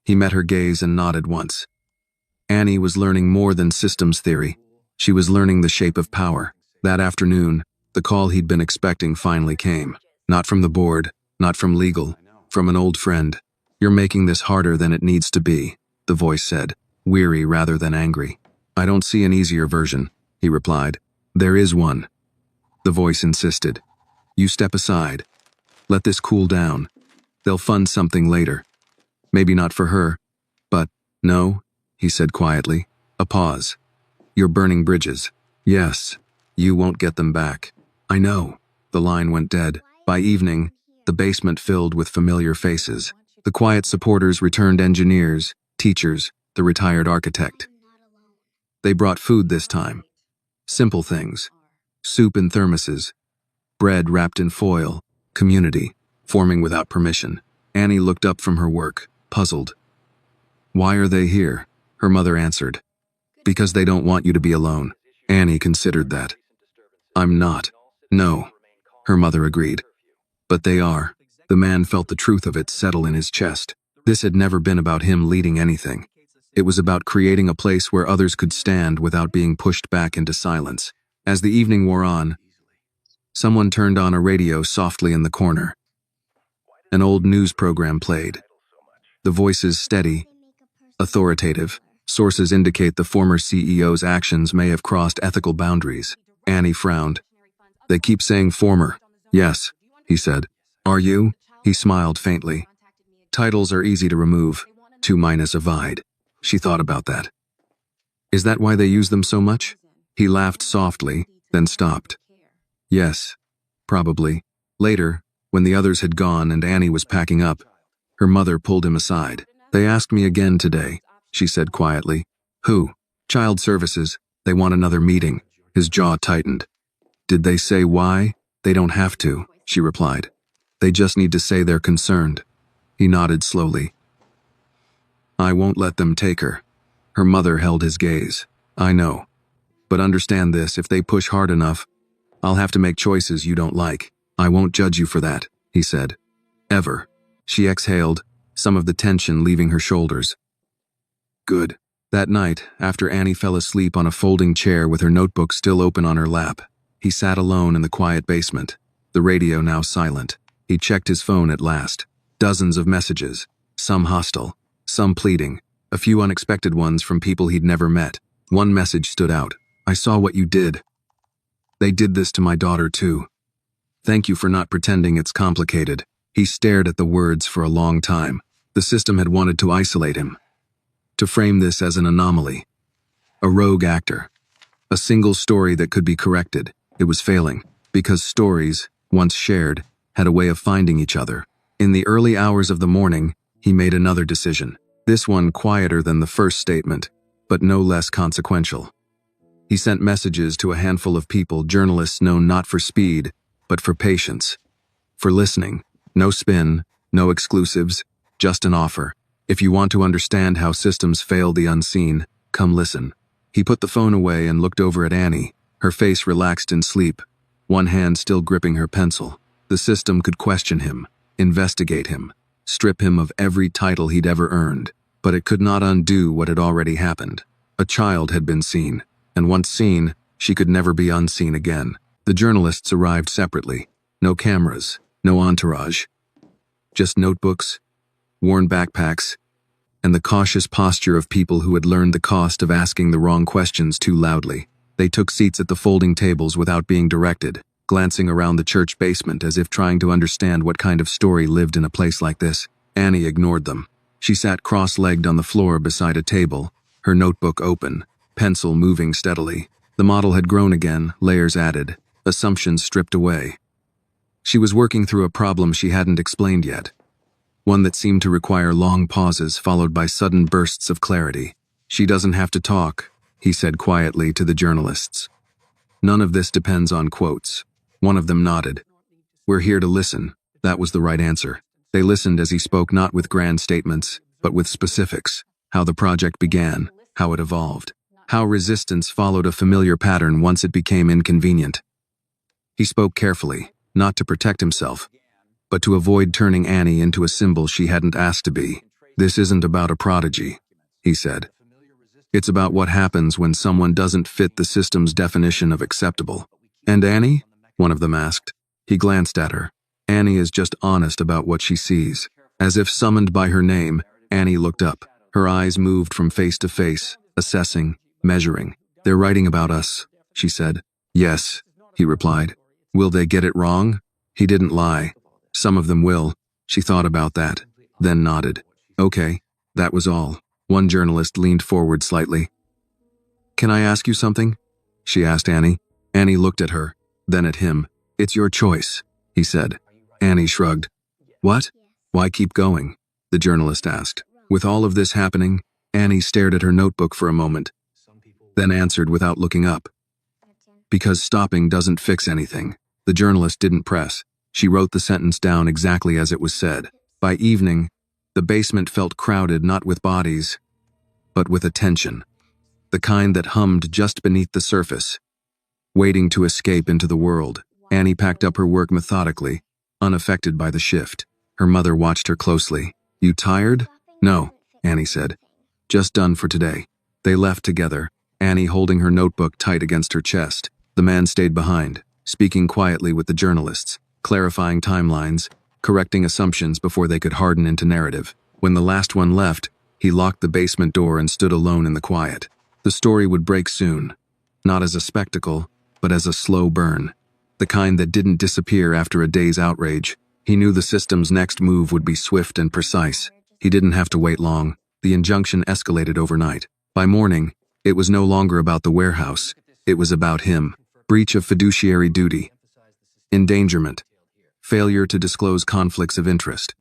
[SPEAKER 1] He met her gaze and nodded once. Annie was learning more than systems theory. She was learning the shape of power. That afternoon, the call he'd been expecting finally came. Not from the board, not from legal, from an old friend. "You're making this harder than it needs to be," the voice said, weary rather than angry. "I don't see an easier version," he replied. "There is one." The voice insisted. "You step aside. Let this cool down. They'll fund something later. Maybe not for her, but..." "No," he said quietly. A pause. "You're burning bridges." "Yes. You won't get them back." "I know." The line went dead. By evening, the basement filled with familiar faces. The quiet supporters returned engineers, teachers, the retired architect. They brought food this time. Simple things. Soup in thermoses. Bread wrapped in foil. Community, forming without permission. Annie looked up from her work, puzzled. "Why are they here?" Her mother answered. "Because they don't want you to be alone." Annie considered that. "I'm not." "No," her mother agreed. "But they are." The man felt the truth of it settle in his chest. This had never been about him leading anything. It was about creating a place where others could stand without being pushed back into silence. As the evening wore on, someone turned on a radio softly in the corner. An old news program played. The voices steady, authoritative. Sources indicate the former CEO's actions may have crossed ethical boundaries. Annie frowned. "They keep saying former." "Yes," he said. "Are you?" He smiled faintly. "Titles are easy to remove. 2 minus a vide." She thought about that. "Is that why they use them so much?" He laughed softly, then stopped. "Yes, probably." Later, when the others had gone and Annie was packing up, her mother pulled him aside. "They asked me again today," she said quietly. "Who?" "Child Services. They want another meeting." His jaw tightened. "Did they say why?" "They don't have to," she replied. "They just need to say they're concerned." He nodded slowly. "I won't let them take her." Her mother held his gaze. "I know. But understand this, if they push hard enough, I'll have to make choices you don't like. I won't judge you for that," he said. "Ever." She exhaled, some of the tension leaving her shoulders. "Good." That night, after Annie fell asleep on a folding chair with her notebook still open on her lap, he sat alone in the quiet basement, the radio now silent. He checked his phone at last. Dozens of messages, some hostile, some pleading, a few unexpected ones from people he'd never met. One message stood out. "I saw what you did. They did this to my daughter too. Thank you for not pretending it's complicated." He stared at the words for a long time. The system had wanted to isolate him, to frame this as an anomaly, a rogue actor, a single story that could be corrected. It was failing, because stories, once shared, had a way of finding each other. In the early hours of the morning, he made another decision. This one quieter than the first statement, but no less consequential. He sent messages to a handful of people, journalists known not for speed, but for patience, for listening. No spin, no exclusives, just an offer. "If you want to understand how systems fail the unseen, come listen." He put the phone away and looked over at Annie, her face relaxed in sleep, one hand still gripping her pencil. The system could question him, investigate him, strip him of every title he'd ever earned, but it could not undo what had already happened. A child had been seen, and once seen, she could never be unseen again. The journalists arrived separately. No cameras, no entourage. Just notebooks, worn backpacks, and the cautious posture of people who had learned the cost of asking the wrong questions too loudly. They took seats at the folding tables without being directed, glancing around the church basement as if trying to understand what kind of story lived in a place like this. Annie ignored them. She sat cross-legged on the floor beside a table, her notebook open, pencil moving steadily. The model had grown again, layers added, assumptions stripped away. She was working through a problem she hadn't explained yet, one that seemed to require long pauses followed by sudden bursts of clarity. "She doesn't have to talk," he said quietly to the journalists. "None of this depends on quotes." One of them nodded. "We're here to listen." That was the right answer. They listened as he spoke not with grand statements, but with specifics. How the project began, how it evolved, how resistance followed a familiar pattern once it became inconvenient. He spoke carefully, not to protect himself, but to avoid turning Annie into a symbol she hadn't asked to be. "This isn't about a prodigy," he said. "It's about what happens when someone doesn't fit the system's definition of acceptable." "And Annie?" one of them asked. He glanced at her. "Annie is just honest about what she sees." As if summoned by her name, Annie looked up. Her eyes moved from face to face, assessing, measuring. "They're writing about us," she said. "Yes," he replied. "Will they get it wrong?" He didn't lie. "Some of them will." She thought about that, then nodded. "Okay, that was all." One journalist leaned forward slightly. "Can I ask you something?" she asked Annie. Annie looked at her, then at him. "It's your choice," he said. Annie shrugged. "What? Why keep going?" the journalist asked. With all of this happening, Annie stared at her notebook for a moment, then answered without looking up. "Because stopping doesn't fix anything." The journalist didn't press. She wrote the sentence down exactly as it was said. By evening, the basement felt crowded not with bodies, but with a tension. The kind that hummed just beneath the surface, waiting to escape into the world. Annie packed up her work methodically, unaffected by the shift. Her mother watched her closely. "You tired?" "No," Annie said. "Just done for today." They left together, Annie holding her notebook tight against her chest. The man stayed behind, speaking quietly with the journalists, clarifying timelines, correcting assumptions before they could harden into narrative. When the last one left, he locked the basement door and stood alone in the quiet. The story would break soon, not as a spectacle, but as a slow burn. The kind that didn't disappear after a day's outrage. He knew the system's next move would be swift and precise. He didn't have to wait long. The injunction escalated overnight. By morning, it was no longer about the warehouse. It was about him. Breach of fiduciary duty. Endangerment. Failure to disclose conflicts of interest.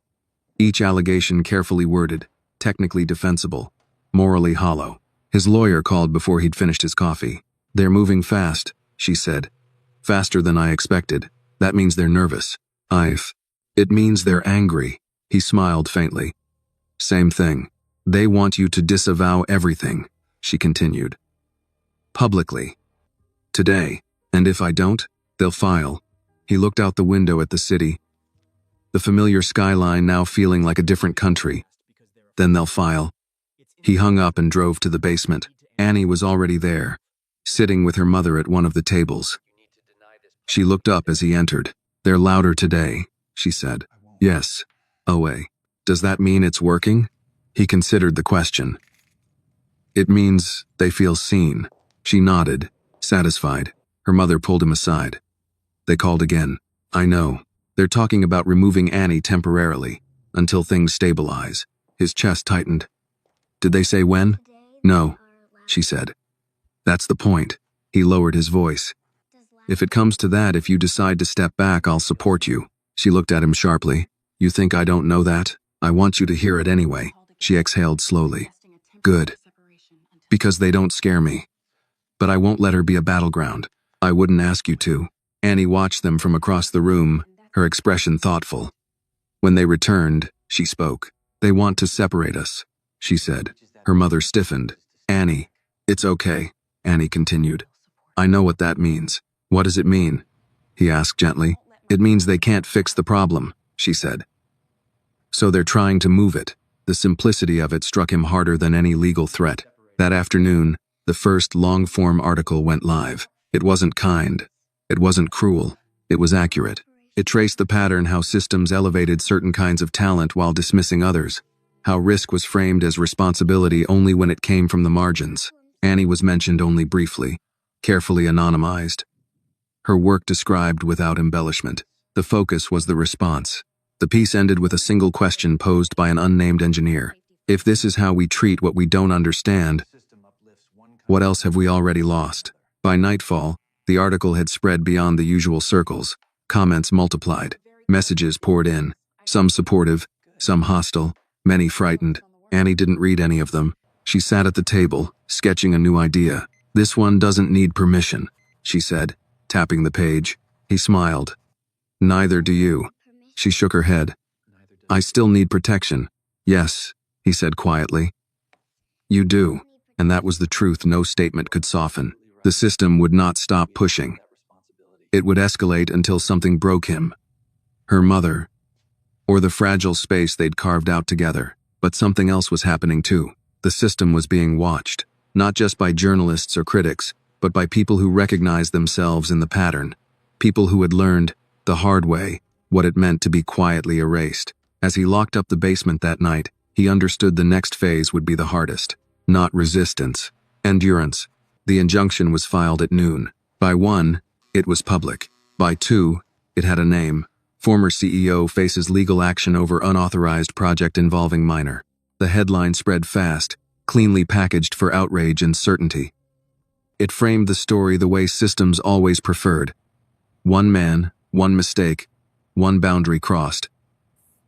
[SPEAKER 1] Each allegation carefully worded, technically defensible, morally hollow. His lawyer called before he'd finished his coffee. "They're moving fast," she said. "Faster than I expected. That means they're nervous." It means they're angry." He smiled faintly. "Same thing. They want you to disavow everything," she continued. "Publicly. Today. And if I don't, they'll file." He looked out the window at the city, the familiar skyline now feeling like a different country. "Then they'll file." He hung up and drove to the basement. Annie was already there, sitting with her mother at one of the tables. She looked up as he entered. "They're louder today," she said. "Yes. Oh, does that mean it's working?" He considered the question. "It means they feel seen." She nodded, satisfied. Her mother pulled him aside. They called again. "I know. They're talking about removing Annie temporarily, until things stabilize." His chest tightened. "Did they say when?" "No," she said. "That's the point." He lowered his voice. "If it comes to that, if you decide to step back, I'll support you." She looked at him sharply. "You think I don't know that? I want you to hear it anyway." She exhaled slowly. "Good. Because they don't scare me. But I won't let her be a battleground. I wouldn't ask you to." Annie watched them from across the room, her expression thoughtful. When they returned, she spoke. "They want to separate us," she said. Her mother stiffened. "Annie." "It's okay," Annie continued. "I know what that means." "What does it mean?" he asked gently. "It means they can't fix the problem," she said. "So they're trying to move it." The simplicity of it struck him harder than any legal threat. That afternoon, the first long-form article went live. It wasn't kind. It wasn't cruel. It was accurate. It traced the pattern how systems elevated certain kinds of talent while dismissing others. How risk was framed as responsibility only when it came from the margins. Annie was mentioned only briefly, carefully anonymized. Her work described without embellishment. The focus was the response. The piece ended with a single question posed by an unnamed engineer. If this is how we treat what we don't understand, what else have we already lost? By nightfall, the article had spread beyond the usual circles. Comments multiplied. Messages poured in. Some supportive, some hostile, many frightened. Annie didn't read any of them. She sat at the table, sketching a new idea. "This one doesn't need permission," she said, tapping the page. He smiled. "Neither do you." She shook her head. I still need protection. Yes, he said quietly. You do. And that was the truth no statement could soften. The system would not stop pushing. It would escalate until something broke him. Her mother, or the fragile space they'd carved out together. But something else was happening too. The system was being watched, not just by journalists or critics, but by people who recognized themselves in the pattern. People who had learned, the hard way, what it meant to be quietly erased. As he locked up the basement that night, he understood the next phase would be the hardest. Not resistance. Endurance. The injunction was filed at noon. By 1, it was public. By 2, it had a name. Former CEO faces legal action over unauthorized project involving minor. The headline spread fast, cleanly packaged for outrage and certainty. It framed the story the way systems always preferred. One man, one mistake, one boundary crossed.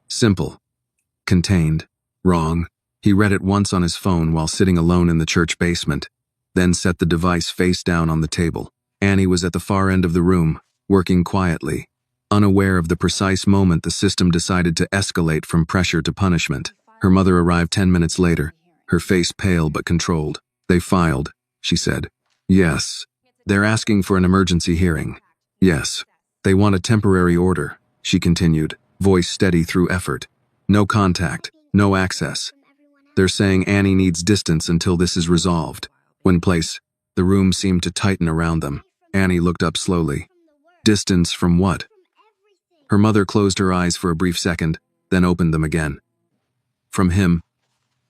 [SPEAKER 1] Simple. Contained. Wrong. He read it once on his phone while sitting alone in the church basement, then set the device face down on the table. Annie was at the far end of the room, working quietly, unaware of the precise moment the system decided to escalate from pressure to punishment. Her mother arrived 10 minutes later, her face pale but controlled. They filed, she said. Yes. They're asking for an emergency hearing. Yes. They want a temporary order, she continued, voice steady through effort. No contact, no access. They're saying Annie needs distance until this is resolved. When placed, the room seemed to tighten around them. Annie looked up slowly. Distance from what? Her mother closed her eyes for a brief second, then opened them again. From him,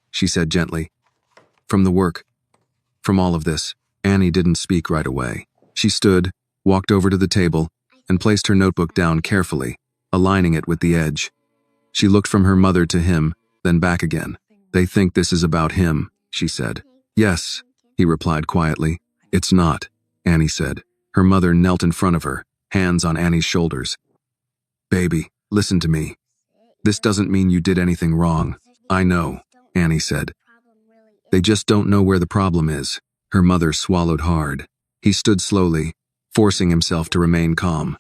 [SPEAKER 1] she said gently. From the work. From all of this. Annie didn't speak right away. She stood, walked over to the table, and placed her notebook down carefully, aligning it with the edge. She looked from her mother to him, then back again. They think this is about him, she said. Yes, he replied quietly. It's not, Annie said. Her mother knelt in front of her, hands on Annie's shoulders. Baby, listen to me. This doesn't mean you did anything wrong. I know, Annie said. They just don't know where the problem is. Her mother swallowed hard. He stood slowly, forcing himself to remain calm.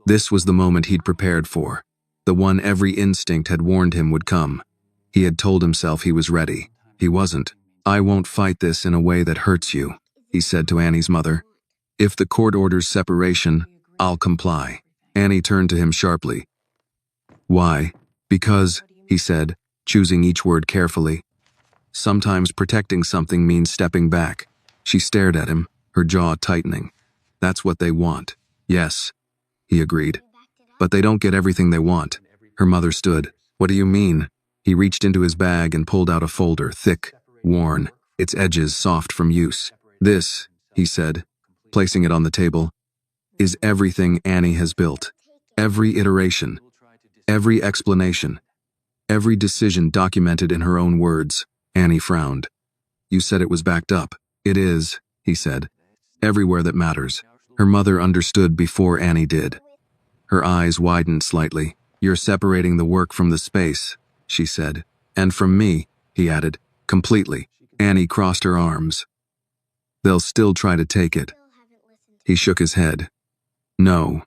[SPEAKER 1] This was the moment he'd prepared for, the one every instinct had warned him would come. He had told himself he was ready. He wasn't. I won't fight this in a way that hurts you, he said to Annie's mother. If the court orders separation, I'll comply. Annie turned to him sharply. Why? Because, he said, choosing each word carefully. Sometimes protecting something means stepping back. She stared at him, her jaw tightening. That's what they want. Yes, he agreed. But they don't get everything they want. Her mother stood. What do you mean? He reached into his bag and pulled out a folder, thick, worn, its edges soft from use. This, he said, placing it on the table, is everything Annie has built. Every iteration, every explanation, every decision documented in her own words. Annie frowned. You said it was backed up. It is, he said. Everywhere that matters. Her mother understood before Annie did. Her eyes widened slightly. You're separating the work from the space, she said. And from me, he added, completely. Annie crossed her arms. They'll still try to take it. He shook his head. No.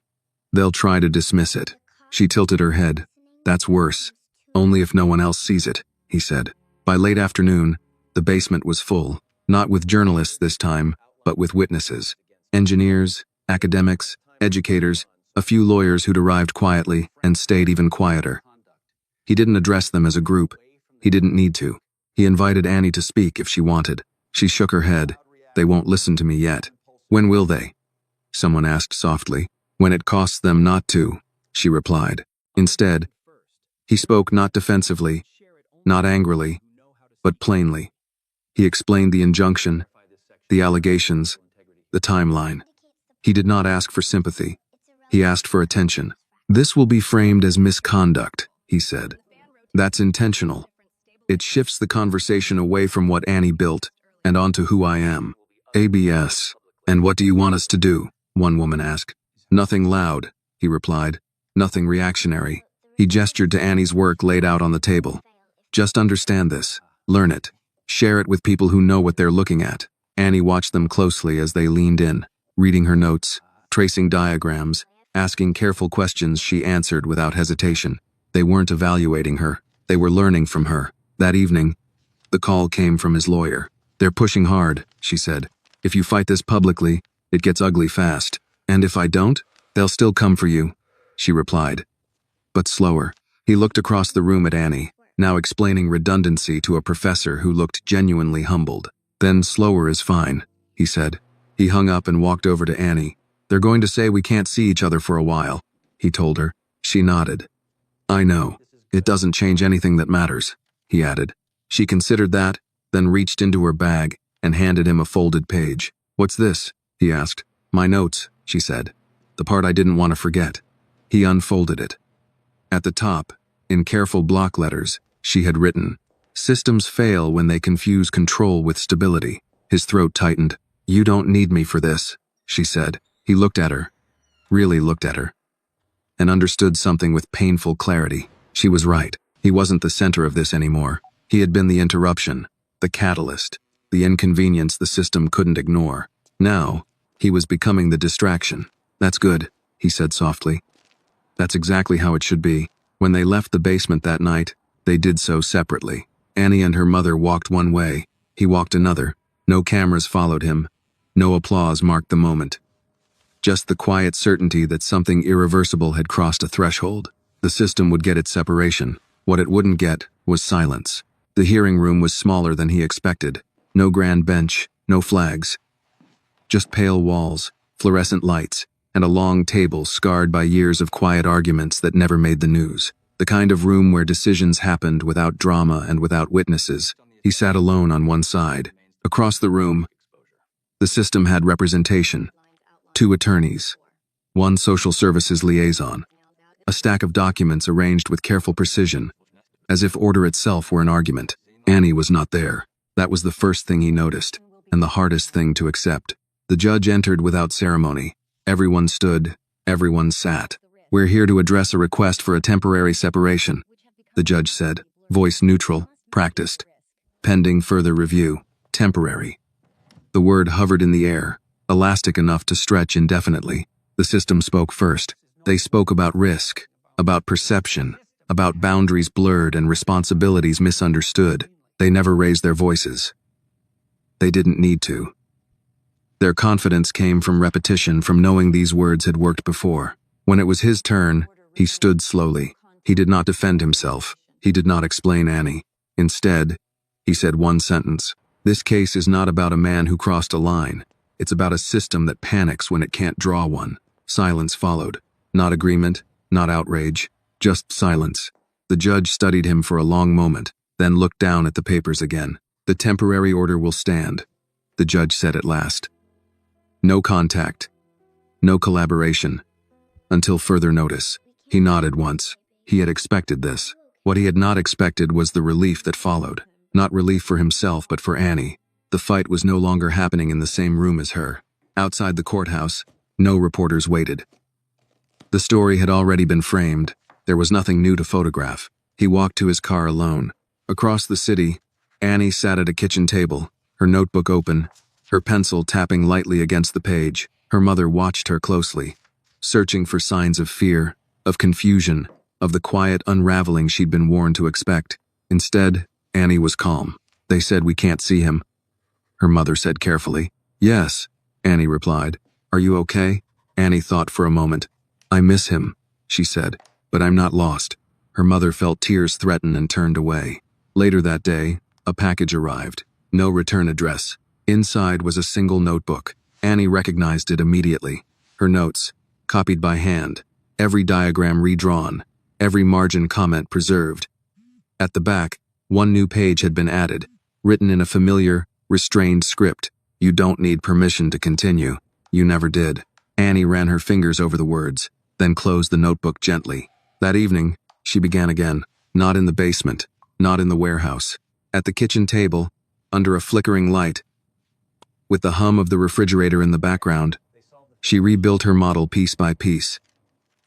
[SPEAKER 1] They'll try to dismiss it. She tilted her head. That's worse. Only if no one else sees it, he said. By late afternoon, the basement was full, not with journalists this time, but with witnesses. Engineers, academics, educators, a few lawyers who'd arrived quietly and stayed even quieter. He didn't address them as a group. He didn't need to. He invited Annie to speak if she wanted. She shook her head. They won't listen to me yet. When will they? Someone asked softly. When it costs them not to, she replied. Instead, he spoke not defensively, not angrily, but plainly. He explained the injunction, the allegations, the timeline. He did not ask for sympathy. He asked for attention. This will be framed as misconduct, he said. That's intentional. It shifts the conversation away from what Annie built and onto who I am. ABS. And what do you want us to do? One woman asked. Nothing loud, he replied. Nothing reactionary. He gestured to Annie's work laid out on the table. Just understand this. Learn it. Share it with people who know what they're looking at. Annie watched them closely as they leaned in, reading her notes, tracing diagrams, asking careful questions she answered without hesitation. They weren't evaluating her. They were learning from her. That evening, the call came from his lawyer. "They're pushing hard," she said. "If you fight this publicly, it gets ugly fast. And if I don't, they'll still come for you," she replied. But slower. He looked across the room at Annie, now explaining redundancy to a professor who looked genuinely humbled. "Then slower is fine," he said. He hung up and walked over to Annie. "They're going to say we can't see each other for a while," he told her. She nodded. "I know. It doesn't change anything that matters," he added. She considered that, then reached into her bag and handed him a folded page. "What's this?" he asked. "My notes," she said. "The part I didn't want to forget." He unfolded it. At the top, in careful block letters, she had written, "Systems fail when they confuse control with stability." His throat tightened. "You don't need me for this," she said. He looked at her, really looked at her, and understood something with painful clarity. She was right. He wasn't the center of this anymore. He had been the interruption, the catalyst, the inconvenience the system couldn't ignore. Now, he was becoming the distraction. "That's good," he said softly. "That's exactly how it should be." When they left the basement that night, they did so separately. Annie and her mother walked one way. He walked another. No cameras followed him. No applause marked the moment. Just the quiet certainty that something irreversible had crossed a threshold. The system would get its separation. What it wouldn't get was silence. The hearing room was smaller than he expected. No grand bench, no flags. Just pale walls, fluorescent lights, and a long table scarred by years of quiet arguments that never made the news. The kind of room where decisions happened without drama and without witnesses. He sat alone on one side. Across the room, the system had representation. 2 attorneys. 1 social services liaison. A stack of documents arranged with careful precision, as if order itself were an argument. Annie was not there. That was the first thing he noticed, and the hardest thing to accept. The judge entered without ceremony. Everyone stood, everyone sat. "We're here to address a request for a temporary separation," the judge said, voice neutral, practiced. "Pending further review. Temporary." The word hovered in the air, elastic enough to stretch indefinitely. The system spoke first. They spoke about risk, about perception, about boundaries blurred and responsibilities misunderstood. They never raised their voices. They didn't need to. Their confidence came from repetition, from knowing these words had worked before. When it was his turn, he stood slowly. He did not defend himself. He did not explain Annie. Instead, he said one sentence. "This case is not about a man who crossed a line. It's about a system that panics when it can't draw one." Silence followed. Not agreement, not outrage, just silence. The judge studied him for a long moment, then looked down at the papers again. "The temporary order will stand," the judge said at last. "No contact. No collaboration. Until further notice." He nodded once. He had expected this. What he had not expected was the relief that followed. Not relief for himself, but for Annie. The fight was no longer happening in the same room as her. Outside the courthouse, no reporters waited. The story had already been framed. There was nothing new to photograph. He walked to his car alone. Across the city, Annie sat at a kitchen table, her notebook open, her pencil tapping lightly against the page. Her mother watched her closely, searching for signs of fear, of confusion, of the quiet unraveling she'd been warned to expect. Instead, Annie was calm. "They said we can't see him," her mother said carefully. "Yes," Annie replied. "Are you okay?" Annie thought for a moment. "I miss him," she said, "but I'm not lost." Her mother felt tears threaten and turned away. Later that day, a package arrived. No return address. Inside was a single notebook. Annie recognized it immediately. Her notes, copied by hand, every diagram redrawn, every margin comment preserved. At the back, one new page had been added, written in a familiar, restrained script. "You don't need permission to continue. You never did." Annie ran her fingers over the words, then closed the notebook gently. That evening, she began again. Not in the basement, not in the warehouse. At the kitchen table, under a flickering light, with the hum of the refrigerator in the background, she rebuilt her model piece by piece,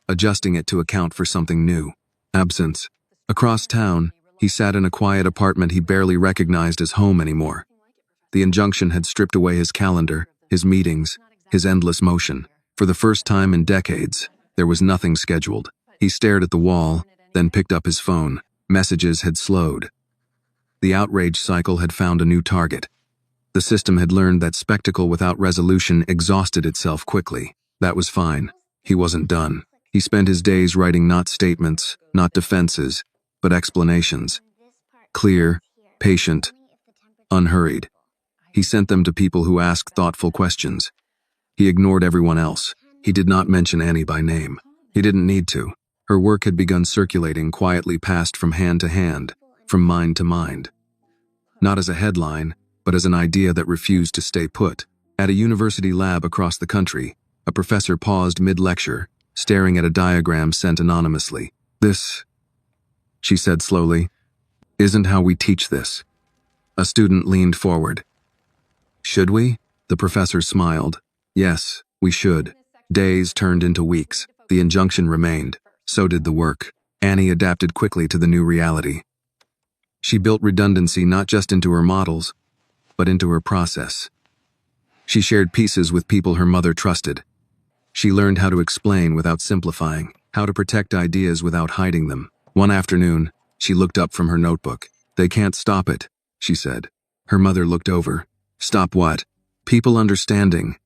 [SPEAKER 1] adjusting it to account for something new. Absence. Across town, he sat in a quiet apartment he barely recognized as home anymore. The injunction had stripped away his calendar, his meetings, his endless motion. For the first time in decades, there was nothing scheduled. He stared at the wall, then picked up his phone. Messages had slowed. The outrage cycle had found a new target. The system had learned that spectacle without resolution exhausted itself quickly. That was fine. He wasn't done. He spent his days writing not statements, not defenses, but explanations. Clear, patient, unhurried. He sent them to people who asked thoughtful questions. He ignored everyone else. He did not mention Annie by name. He didn't need to. Her work had begun circulating, quietly passed from hand to hand, from mind to mind. Not as a headline, but as an idea that refused to stay put. At a university lab across the country, a professor paused mid-lecture, staring at a diagram sent anonymously. "This," she said slowly, "isn't how we teach this." A student leaned forward. "Should we?" The professor smiled. "Yes, we should." Days turned into weeks. The injunction remained. So did the work. Annie adapted quickly to the new reality. She built redundancy not just into her models, but into her process. She shared pieces with people her mother trusted. She learned how to explain without simplifying, how to protect ideas without hiding them. One afternoon, she looked up from her notebook. "They can't stop it," she said. Her mother looked over. "Stop what?" "People understanding,"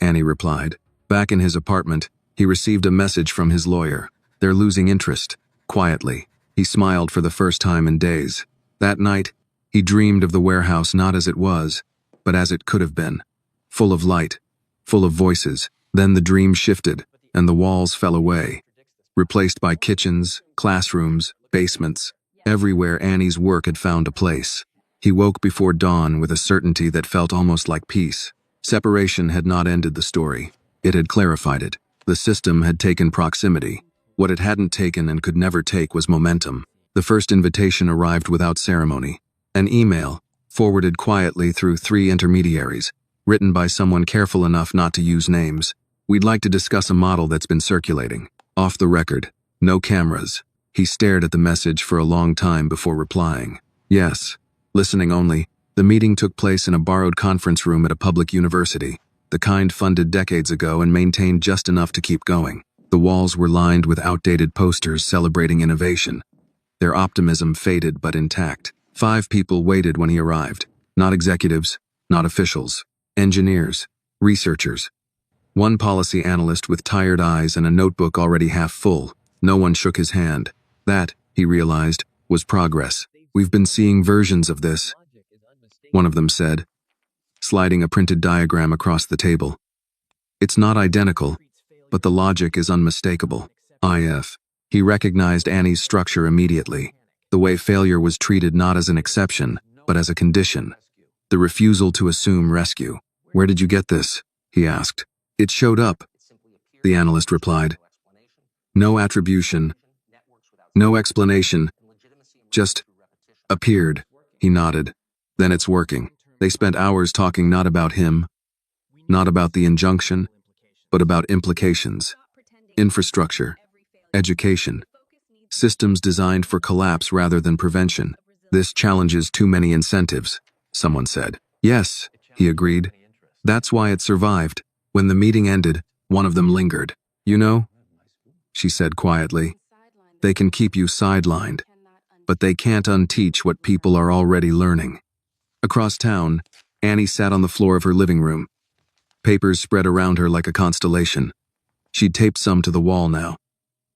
[SPEAKER 1] Annie replied. Back in his apartment, he received a message from his lawyer. "They're losing interest." Quietly, he smiled for the first time in days. That night, he dreamed of the warehouse not as it was, but as it could have been. Full of light, full of voices. Then the dream shifted, and the walls fell away, replaced by kitchens, classrooms, basements. Everywhere Annie's work had found a place. He woke before dawn with a certainty that felt almost like peace. Separation had not ended the story. It had clarified it. The system had taken proximity. What it hadn't taken and could never take was momentum. The first invitation arrived without ceremony. An email, forwarded quietly through 3 intermediaries, written by someone careful enough not to use names. "We'd like to discuss a model that's been circulating. Off the record. No cameras." He stared at the message for a long time before replying. "Yes." Listening only, the meeting took place in a borrowed conference room at a public university, the kind funded decades ago and maintained just enough to keep going. The walls were lined with outdated posters celebrating innovation. Their optimism faded but intact. 5 people waited when he arrived. Not executives, not officials. Engineers, researchers. One policy analyst with tired eyes and a notebook already half full. No one shook his hand. That, he realized, was progress. "We've been seeing versions of this," one of them said, sliding a printed diagram across the table. "It's not identical, but the logic is unmistakable." He recognized Annie's structure immediately. The way failure was treated not as an exception, but as a condition. The refusal to assume rescue. "Where did you get this?" he asked. "It showed up," the analyst replied. "No attribution, no explanation, just appeared." He nodded. "Then it's working." They spent hours talking not about him, not about the injunction, but about implications. Infrastructure, education, systems designed for collapse rather than prevention. "This challenges too many incentives," someone said. "Yes," he agreed. "That's why it survived." When the meeting ended, one of them lingered. "You know," she said quietly, "they can keep you sidelined, but they can't unteach what people are already learning." Across town, Annie sat on the floor of her living room. Papers spread around her like a constellation. She'd taped some to the wall now,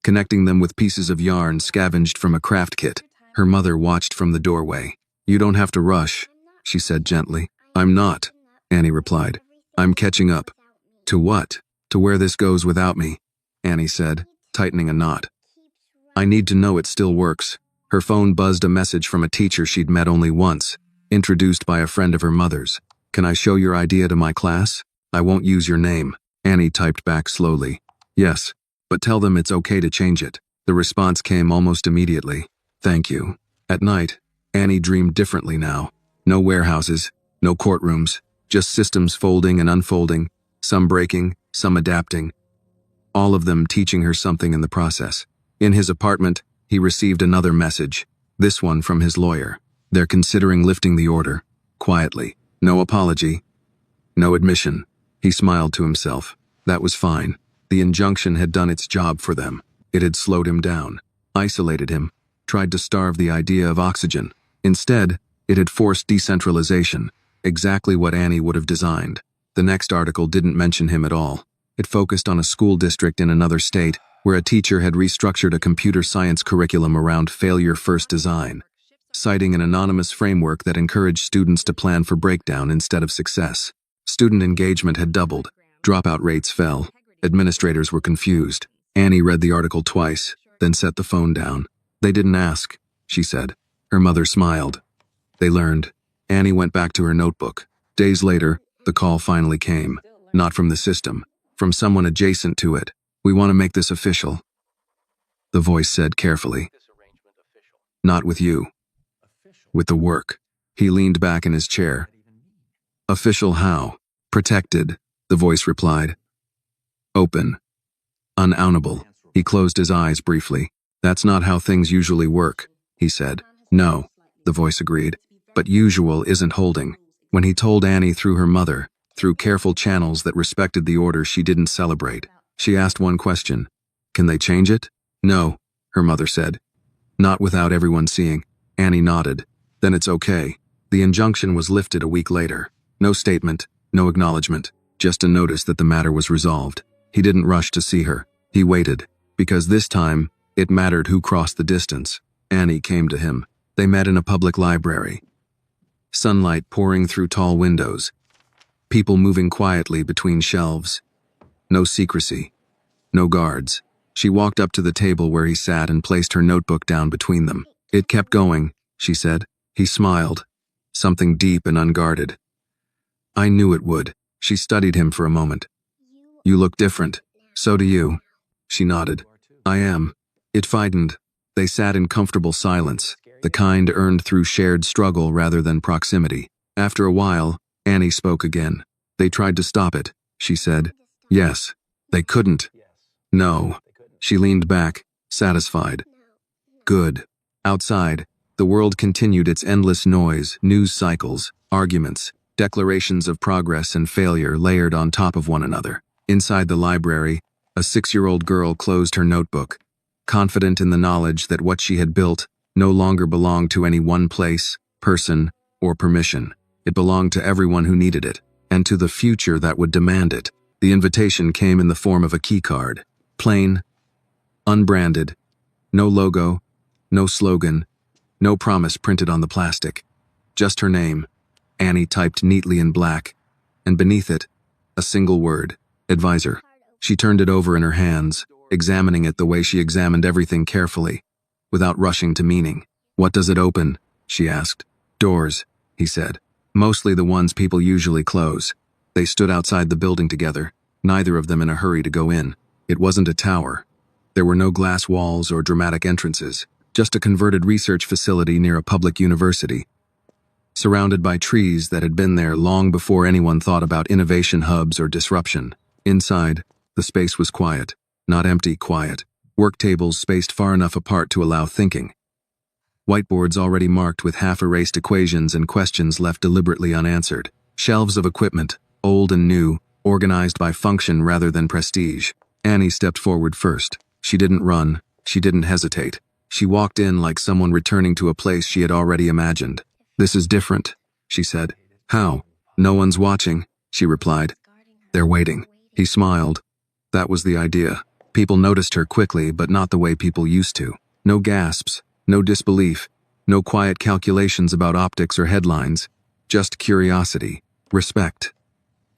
[SPEAKER 1] connecting them with pieces of yarn scavenged from a craft kit. Her mother watched from the doorway. "You don't have to rush," she said gently. "I'm not," Annie replied. "I'm catching up." "To what?" "To where this goes without me," Annie said, tightening a knot. "I need to know it still works." Her phone buzzed a message from a teacher she'd met only once, introduced by a friend of her mother's. "Can I show your idea to my class? I won't use your name." Annie typed back slowly. "Yes, but tell them it's okay to change it." The response came almost immediately. "Thank you." At night, Annie dreamed differently now. No warehouses, no courtrooms, just systems folding and unfolding, some breaking, some adapting. All of them teaching her something in the process. In his apartment, he received another message, this one from his lawyer. They're considering lifting the order, quietly. No apology, no admission. He smiled to himself. That was fine. The injunction had done its job for them. It had slowed him down. isolated him, tried to starve the idea of oxygen. Instead, it had forced decentralization, exactly what Annie would have designed. The next article didn't mention him at all. It focused on a school district in another state where a teacher had restructured a computer science curriculum around failure-first design, citing an anonymous framework that encouraged students to plan for breakdown instead of success. Student engagement had doubled, dropout rates fell, administrators were confused. Annie read the article twice, then set the phone down. "They didn't ask," she said. Her mother smiled. "They learned." Annie went back to her notebook. Days later, the call finally came. Not from the system, from someone adjacent to it. "We want to make this official," the voice said carefully. "Not with you. With the work." He leaned back in his chair. "Official how?" "Protected," the voice replied. "Open. Unownable." He closed his eyes briefly. "That's not how things usually work," he said. "No," the voice agreed. But usual isn't holding. When he told Annie through her mother, through careful channels that respected the order she didn't celebrate, she asked one question. "Can they change it?" "No," her mother said. "Not without everyone seeing." Annie nodded. "Then it's okay." The injunction was lifted a week later. No statement, no acknowledgement, just a notice that the matter was resolved. He didn't rush to see her. He waited, because this time, it mattered who crossed the distance. Annie came to him. They met in a public library. Sunlight pouring through tall windows. People moving quietly between shelves. No secrecy. No guards. She walked up to the table where he sat and placed her notebook down between them. "It kept going," she said. He smiled. Something deep and unguarded. "I knew it would." She studied him for a moment. "You look different." "So do you." She nodded. "I am." It widened. They sat in comfortable silence, the kind earned through shared struggle rather than proximity. After a while, Annie spoke again. "They tried to stop it," she said. "Yes." "They couldn't." "No." She leaned back, satisfied. "Good." Outside, the world continued its endless noise, news cycles, arguments, declarations of progress and failure layered on top of one another. Inside the library, a 6-year-old girl closed her notebook, confident in the knowledge that what she had built no longer belonged to any one place, person, or permission. It belonged to everyone who needed it, and to the future that would demand it. The invitation came in the form of a keycard. Plain, unbranded, no logo, no slogan, no promise printed on the plastic. Just her name, Annie typed neatly in black, and beneath it, a single word, advisor. She turned it over in her hands, examining it the way she examined everything carefully, without rushing to meaning. "What does it open?" she asked. "Doors," he said. "Mostly the ones people usually close." They stood outside the building together, neither of them in a hurry to go in. It wasn't a tower. There were no glass walls or dramatic entrances, just a converted research facility near a public university, surrounded by trees that had been there long before anyone thought about innovation hubs or disruption. Inside, the space was quiet, not empty, quiet. Work tables spaced far enough apart to allow thinking. Whiteboards already marked with half-erased equations and questions left deliberately unanswered. Shelves of equipment, old and new, organized by function rather than prestige. Annie stepped forward first. She didn't run. She didn't hesitate. She walked in like someone returning to a place she had already imagined. "This is different," she said. "How?" "No one's watching," she replied. "They're waiting." He smiled. That was the idea. People noticed her quickly, but not the way people used to. No gasps, no disbelief, no quiet calculations about optics or headlines. Just curiosity, respect.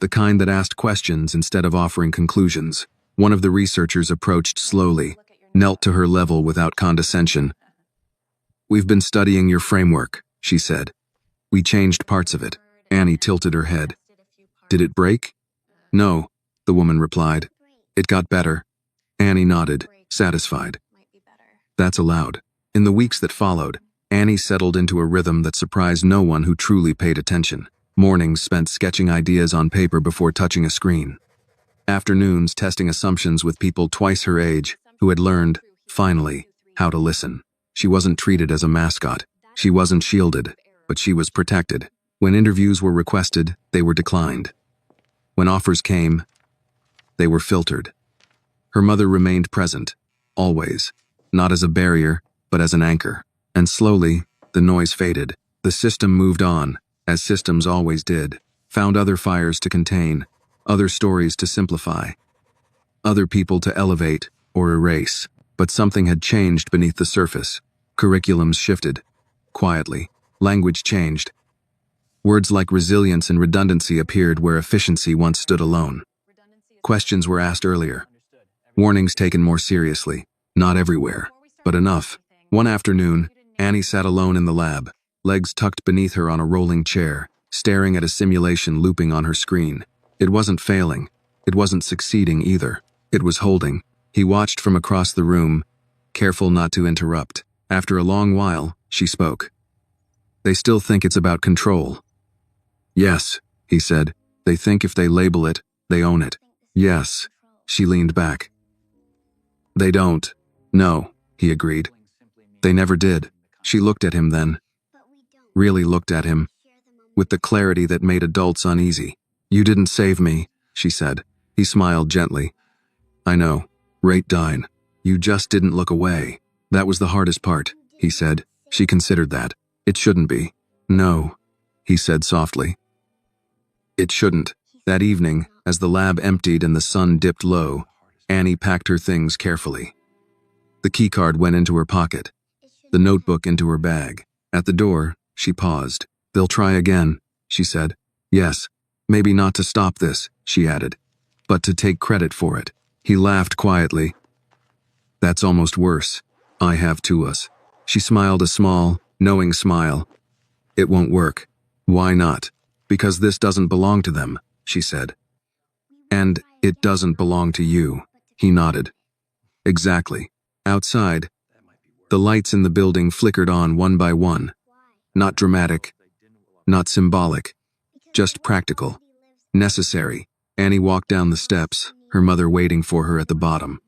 [SPEAKER 1] The kind that asked questions instead of offering conclusions. One of the researchers approached slowly, knelt to her level without condescension. "We've been studying your framework," she said. "We changed parts of it." Annie tilted her head. "Did it break?" "No," the woman replied. "It got better." Annie nodded, satisfied. "That's allowed." In the weeks that followed, Annie settled into a rhythm that surprised no one who truly paid attention. Mornings spent sketching ideas on paper before touching a screen. Afternoons testing assumptions with people twice her age who had learned, finally, how to listen. She wasn't treated as a mascot. She wasn't shielded, but she was protected. When interviews were requested, they were declined. When offers came, they were filtered. Her mother remained present, always. not as a barrier, but as an anchor. And slowly, the noise faded. The system moved on, as systems always did, found other fires to contain, other stories to simplify, other people to elevate or erase. But something had changed beneath the surface. Curriculums shifted. Quietly, language changed. Words like resilience and redundancy appeared where efficiency once stood alone. Questions were asked earlier. Warnings taken more seriously. Not everywhere, but enough. One afternoon, Annie sat alone in the lab, legs tucked beneath her on a rolling chair, staring at a simulation looping on her screen. It wasn't failing. It wasn't succeeding either. It was holding. He watched from across the room, careful not to interrupt. After a long while, she spoke. "They still think it's about control." "Yes," he said. "They think if they label it, they own it." "Yes." She leaned back. "They don't." "No," he agreed. "They never did." She looked at him then. Really looked at him, with the clarity that made adults uneasy. "You didn't save me," she said. He smiled gently. "I know. Rate died. You just didn't look away. That was the hardest part," he said. She considered that. "It shouldn't be." "No," he said softly. "It shouldn't." That evening, as the lab emptied and the sun dipped low, Annie packed her things carefully. The keycard went into her pocket, the notebook into her bag. At the door, she paused. "They'll try again," she said. "Yes, maybe not to stop this," she added, "but to take credit for it." He laughed quietly. "That's almost worse. I have to us." She smiled a small, knowing smile. "It won't work." "Why not?" "Because this doesn't belong to them," she said. "And it doesn't belong to you." He nodded. "Exactly." Outside, the lights in the building flickered on one by one. Not dramatic, not symbolic, just practical, necessary. Annie walked down the steps, her mother waiting for her at the bottom.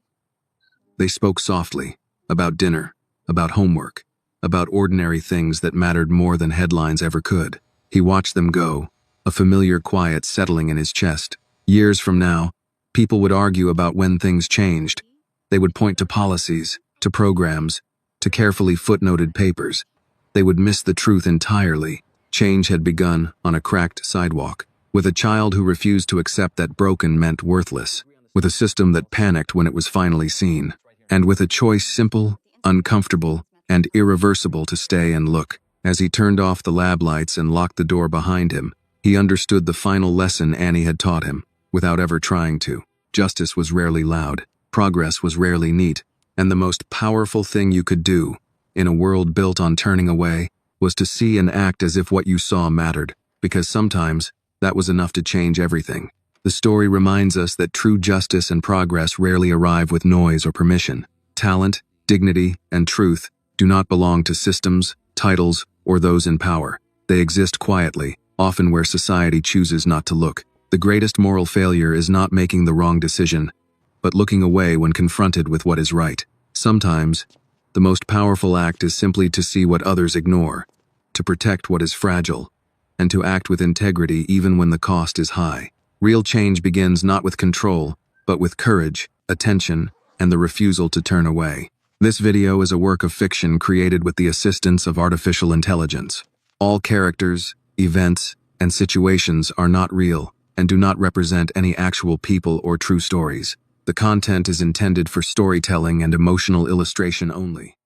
[SPEAKER 1] They spoke softly, about dinner, about homework, about ordinary things that mattered more than headlines ever could. He watched them go, a familiar quiet settling in his chest. Years from now, people would argue about when things changed. They would point to policies, to programs, to carefully footnoted papers. They would miss the truth entirely. Change had begun on a cracked sidewalk, with a child who refused to accept that broken meant worthless, with a system that panicked when it was finally seen, and with a choice simple, uncomfortable, and irreversible to stay and look. As he turned off the lab lights and locked the door behind him, he understood the final lesson Annie had taught him, without ever trying to. Justice was rarely loud, progress was rarely neat, and the most powerful thing you could do, in a world built on turning away, was to see and act as if what you saw mattered, because sometimes, that was enough to change everything. The story reminds us that true justice and progress rarely arrive with noise or permission. Talent, dignity, and truth do not belong to systems, titles, or those in power. They exist quietly, often where society chooses not to look. The greatest moral failure is not making the wrong decision, but looking away when confronted with what is right. Sometimes, the most powerful act is simply to see what others ignore, to protect what is fragile, and to act with integrity even when the cost is high. Real change begins not with control, but with courage, attention, and the refusal to turn away. This video is a work of fiction created with the assistance of artificial intelligence. All characters, events, and situations are not real and do not represent any actual people or true stories. The content is intended for storytelling and emotional illustration only.